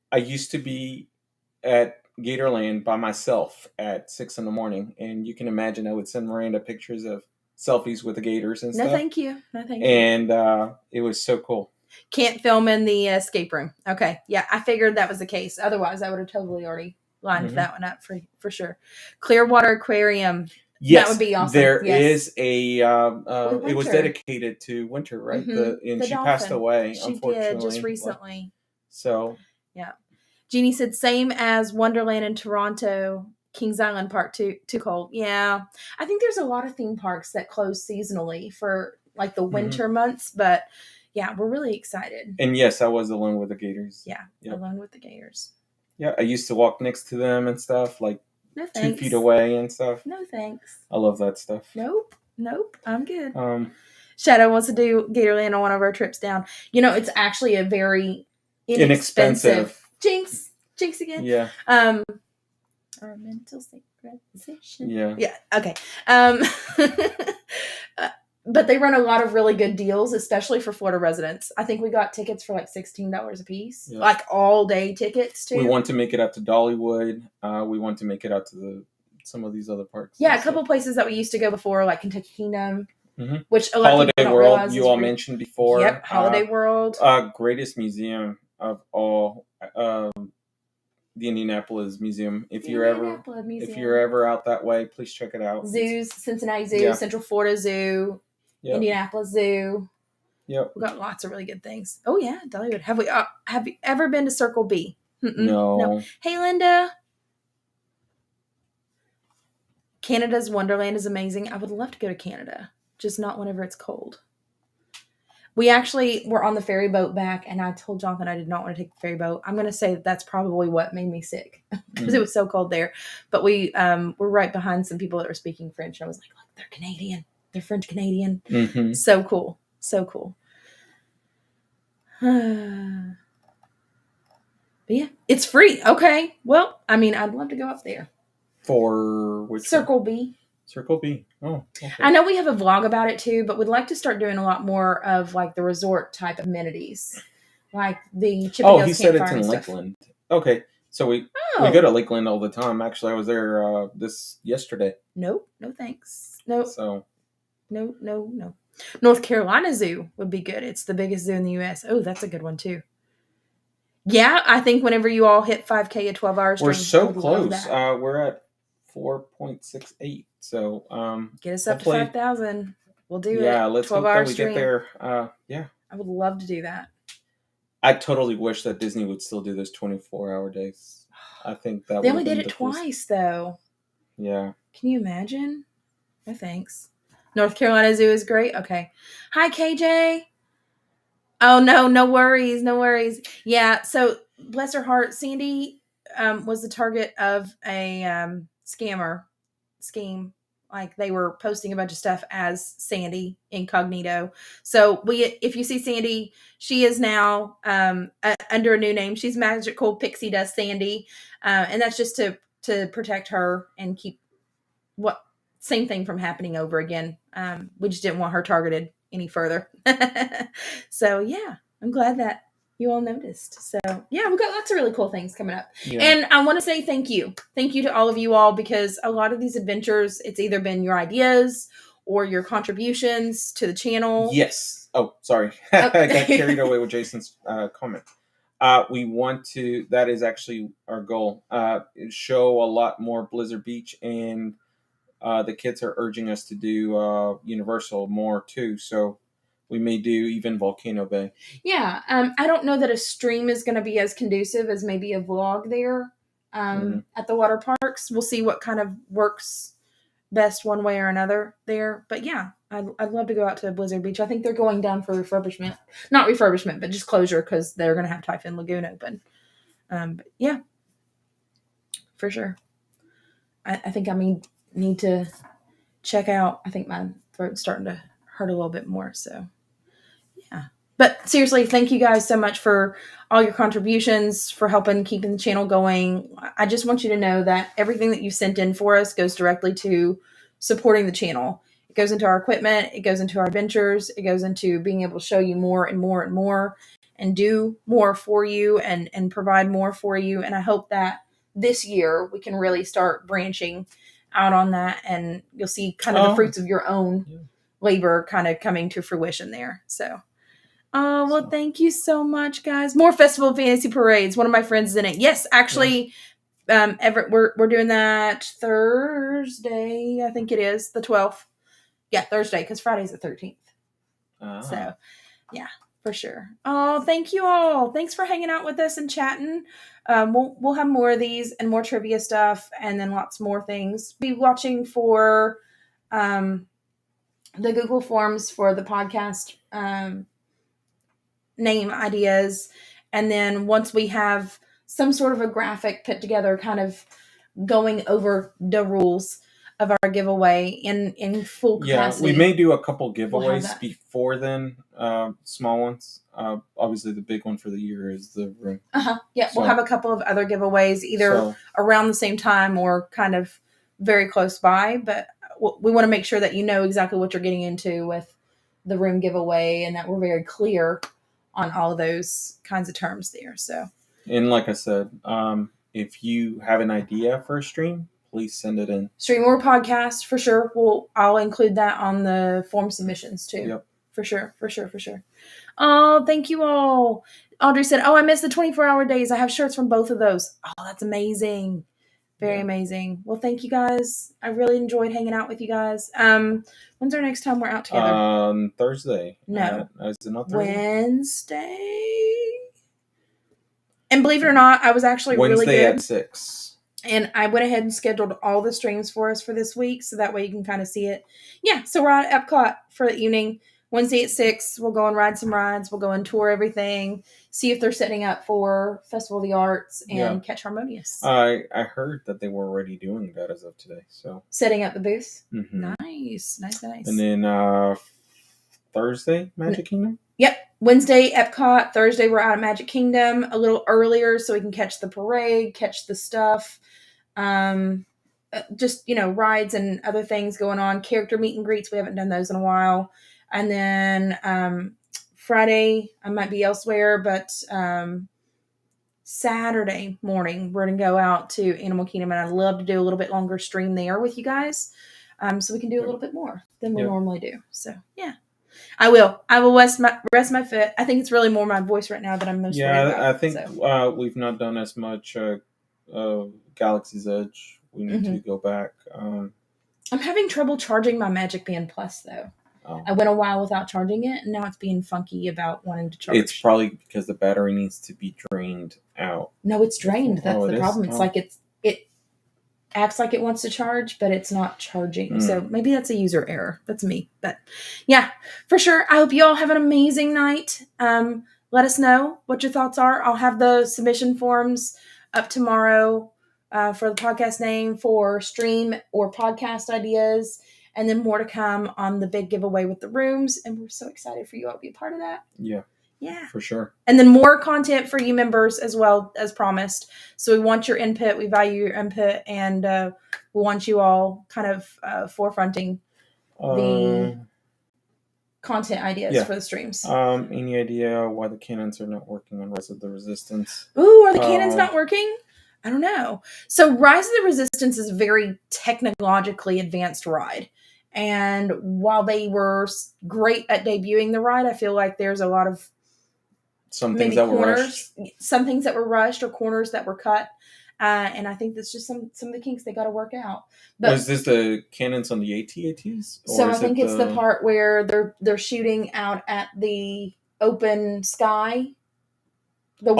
I used to be at Gatorland by myself at 6 a.m, and you can imagine I would send Miranda pictures of selfies with the gators and stuff. No, thank you. And it was so cool. Can't film in the escape room. Okay, yeah, I figured that was the case. Otherwise, I would have totally already lined that one up for sure. Clearwater Aquarium. Yes, that would be awesome. There is a. It was dedicated to Winter, right? And she passed away. She unfortunately, did just recently. So yeah, Jeannie said same as Wonderland in Toronto. Kings Island Park too cold. Yeah, I think there's a lot of theme parks that close seasonally for like the winter months, but yeah, we're really excited. And yes, I was alone with the gators. Yeah, alone with the gators. Yeah, I used to walk next to them and stuff, like no thanks. 2 feet away and stuff. No thanks. I love that stuff. Nope, I'm good. Shadow wants to do Gatorland on one of our trips down. You know, it's actually a very inexpensive. Jinx again. Yeah. Our mental synchronization. Yeah. Yeah. Okay. But they run a lot of really good deals, especially for Florida residents. I think we got tickets for like $16 a piece, like all day tickets too. We want to make it out to Dollywood. We want to make it out to some of these other parks. Yeah, a couple places that we used to go before, like Kentucky Kingdom, which a lot Holiday of people don't World. You all mentioned before. Yep, Holiday World. Greatest museum of all. The Indianapolis Museum. If you're ever out that way, please check it out. Zoos, Cincinnati Zoo, Central Florida Zoo, Indianapolis Zoo. Yep. We've got lots of really good things. Oh yeah, Dollywood. Have you ever been to Circle B? No. Hey Linda. Canada's Wonderland is amazing. I would love to go to Canada, just not whenever it's cold. We actually were on the ferry boat back, and I told Jonathan I did not want to take the ferry boat. I'm going to say that's probably what made me sick because it was so cold there. But we were right behind some people that were speaking French. And I was like, look, they're Canadian. They're French Canadian. Mm-hmm. So cool. So cool. But yeah, it's free. Okay. Well, I mean, I'd love to go up there. For which Circle B. Circle B. Oh, okay. I know we have a vlog about it too, but we'd like to start doing a lot more of like the resort type amenities, like the Chippendales he said it's in stuff. Lakeland. Okay, so we go to Lakeland all the time. Actually, I was there yesterday. Nope, no thanks. Nope. So no. North Carolina Zoo would be good. It's the biggest zoo in the U.S. Oh, that's a good one too. Yeah, I think whenever you all hit 5K at 12 hours, we're so close. We're at 4.68. So get us up to 5,000. We'll do it. Yeah, let's hope that we stream. get there. Yeah, I would love to do that. I totally wish that Disney would still do those 24-hour days. I think that they only did it twice though. Yeah. Can you imagine? No thanks. North Carolina Zoo is great. Okay. Hi KJ. Oh no worries. Yeah. So bless her heart, Sandy was the target of a scheme Like they were posting a bunch of stuff as Sandy incognito. So if you see Sandy, she is now under a new name. She's Magical Pixie Dust Sandy, and that's just to protect her and keep same thing from happening over again. We just didn't want her targeted any further. So yeah, I'm glad that you all noticed. So yeah, we've got lots of really cool things coming up. Yeah. And I want to say thank you to all of you all, because a lot of these adventures, it's either been your ideas or your contributions to the channel. Yes. Oh, sorry. I got carried away with Jason's comment. We want to, that is actually our goal, show a lot more Blizzard Beach, and the kids are urging us to do Universal more too. So we may do even Volcano Bay. Yeah. I don't know that a stream is going to be as conducive as maybe a vlog there at the water parks. We'll see what kind of works best one way or another there. But yeah, I'd love to go out to Blizzard Beach. I think they're going down for refurbishment. Not refurbishment, but just closure, because they're going to have Typhoon Lagoon open. But yeah, for sure. I think I need to check out. I think my throat's starting to hurt a little bit more. So yeah. But seriously, thank you guys so much for all your contributions, for helping keeping the channel going. I just want you to know that everything that you sent in for us goes directly to supporting the channel. It goes into our equipment. It goes into our adventures. It goes into being able to show you more and more and more, and do more for you, and provide more for you. And I hope that this year we can really start branching out on that, and you'll see kind of the fruits of your own labor kind of coming to fruition there. So. Oh, well, thank you so much, guys. More Festival of Fantasy Parades. One of my friends is in it. Yes, actually, Everett, we're doing that Thursday. I think it is the 12th. Yeah, Thursday, because Friday's the 13th. So, yeah, for sure. Oh, thank you all. Thanks for hanging out with us and chatting. We'll have more of these and more trivia stuff, and then lots more things. Be watching for the Google Forms for the podcast name ideas, and then once we have some sort of a graphic put together, kind of going over the rules of our giveaway in full capacity. Yeah, we may do a couple giveaways before then, small ones. Obviously the big one for the year is the room. Yeah, so we'll have a couple of other giveaways either around the same time or kind of very close by, but we want to make sure that you know exactly what you're getting into with the room giveaway, and that we're very clear on all of those kinds of terms there. So, and like I said, if you have an idea for a stream, please send it in. Stream or podcast, for sure. I'll include that on the form submissions too. Yep. For sure. Oh, thank you all. Audrey said, "Oh, I missed the 24-hour days. I have shirts from both of those." Oh, that's amazing. Very amazing. Well, thank you guys. I really enjoyed hanging out with you guys. When's our next time we're out together? Thursday. No. Is it not Thursday? Wednesday. And believe it or not, I was actually Wednesday really good. at 6. And I went ahead and scheduled all the streams for us for this week, so that way you can kind of see it. Yeah, so we're at Epcot for the evening. Wednesday at 6, we'll go and ride some rides. We'll go and tour everything, see if they're setting up for Festival of the Arts and Catch Harmonious. I heard that they were already doing that as of today. So setting up the booth? Mm-hmm. Nice. And then Thursday, Magic Kingdom? Yep. Wednesday, Epcot. Thursday, we're out at Magic Kingdom a little earlier so we can catch the parade, catch the stuff. Just, rides and other things going on. Character meet and greets. We haven't done those in a while. And then Friday, I might be elsewhere, but Saturday morning, we're going to go out to Animal Kingdom, and I'd love to do a little bit longer stream there with you guys, so we can do a little bit more than we normally do. So, yeah. I will rest my foot. I think it's really more my voice right now that I'm most worried about. I think we've not done as much Galaxy's Edge. We need to go back. I'm having trouble charging my Magic Band Plus, though. I went a while without charging it, and now it's being funky about wanting to charge. It's probably because the battery needs to be drained out. No, it's drained. That's the problem. It's like it acts like it wants to charge, but it's not charging. So maybe that's a user error. That's me. But yeah, for sure. I hope you all have an amazing night. Let us know what your thoughts are. I'll have the submission forms up tomorrow for the podcast name, for stream or podcast ideas, and then more to come on the big giveaway with the rooms. And we're so excited for you all to be a part of that. Yeah, for sure. And then more content for you members as well, as promised. So we want your input. We value your input, and we want you all kind of forefronting the content ideas for the streams. Any idea why the cannons are not working on Rise of the Resistance? Ooh, are the cannons not working? I don't know. So Rise of the Resistance is a very technologically advanced ride. And while they were great at debuting the ride, I feel like there's a lot of some things that were rushed. Some things that were rushed or corners that were cut. And I think that's just some of the kinks they got to work out. But was this the cannons on the AT-ATs? So I think it's the part where they're shooting out at the open sky. The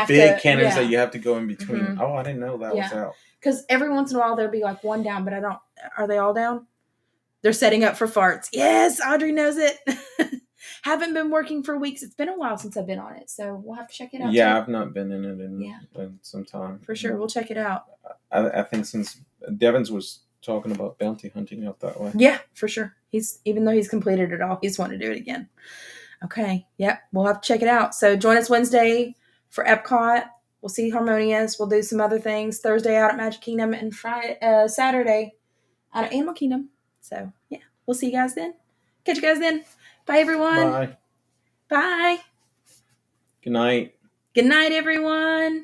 big cannons that you have to go in between. Mm-hmm. Oh, I didn't know that was out. Because every once in a while there'll be like one down, but I don't. Are they all down? They're setting up for farts. Yes, Audrey knows it. Haven't been working for weeks. It's been a while since I've been on it, so we'll have to check it out. Yeah, too. I've not been in it in some time. For sure, we'll check it out. I think since Devins was talking about bounty hunting out that way. Yeah, for sure. Even though he's completed it all, he's wanting to do it again. Okay, yep, we'll have to check it out. So join us Wednesday for Epcot. We'll see Harmonious. We'll do some other things. Thursday out at Magic Kingdom, and Saturday out at Animal Kingdom. So yeah, we'll see you guys then. Catch you guys then. Bye, everyone. Bye. Bye. Good night. Good night, everyone.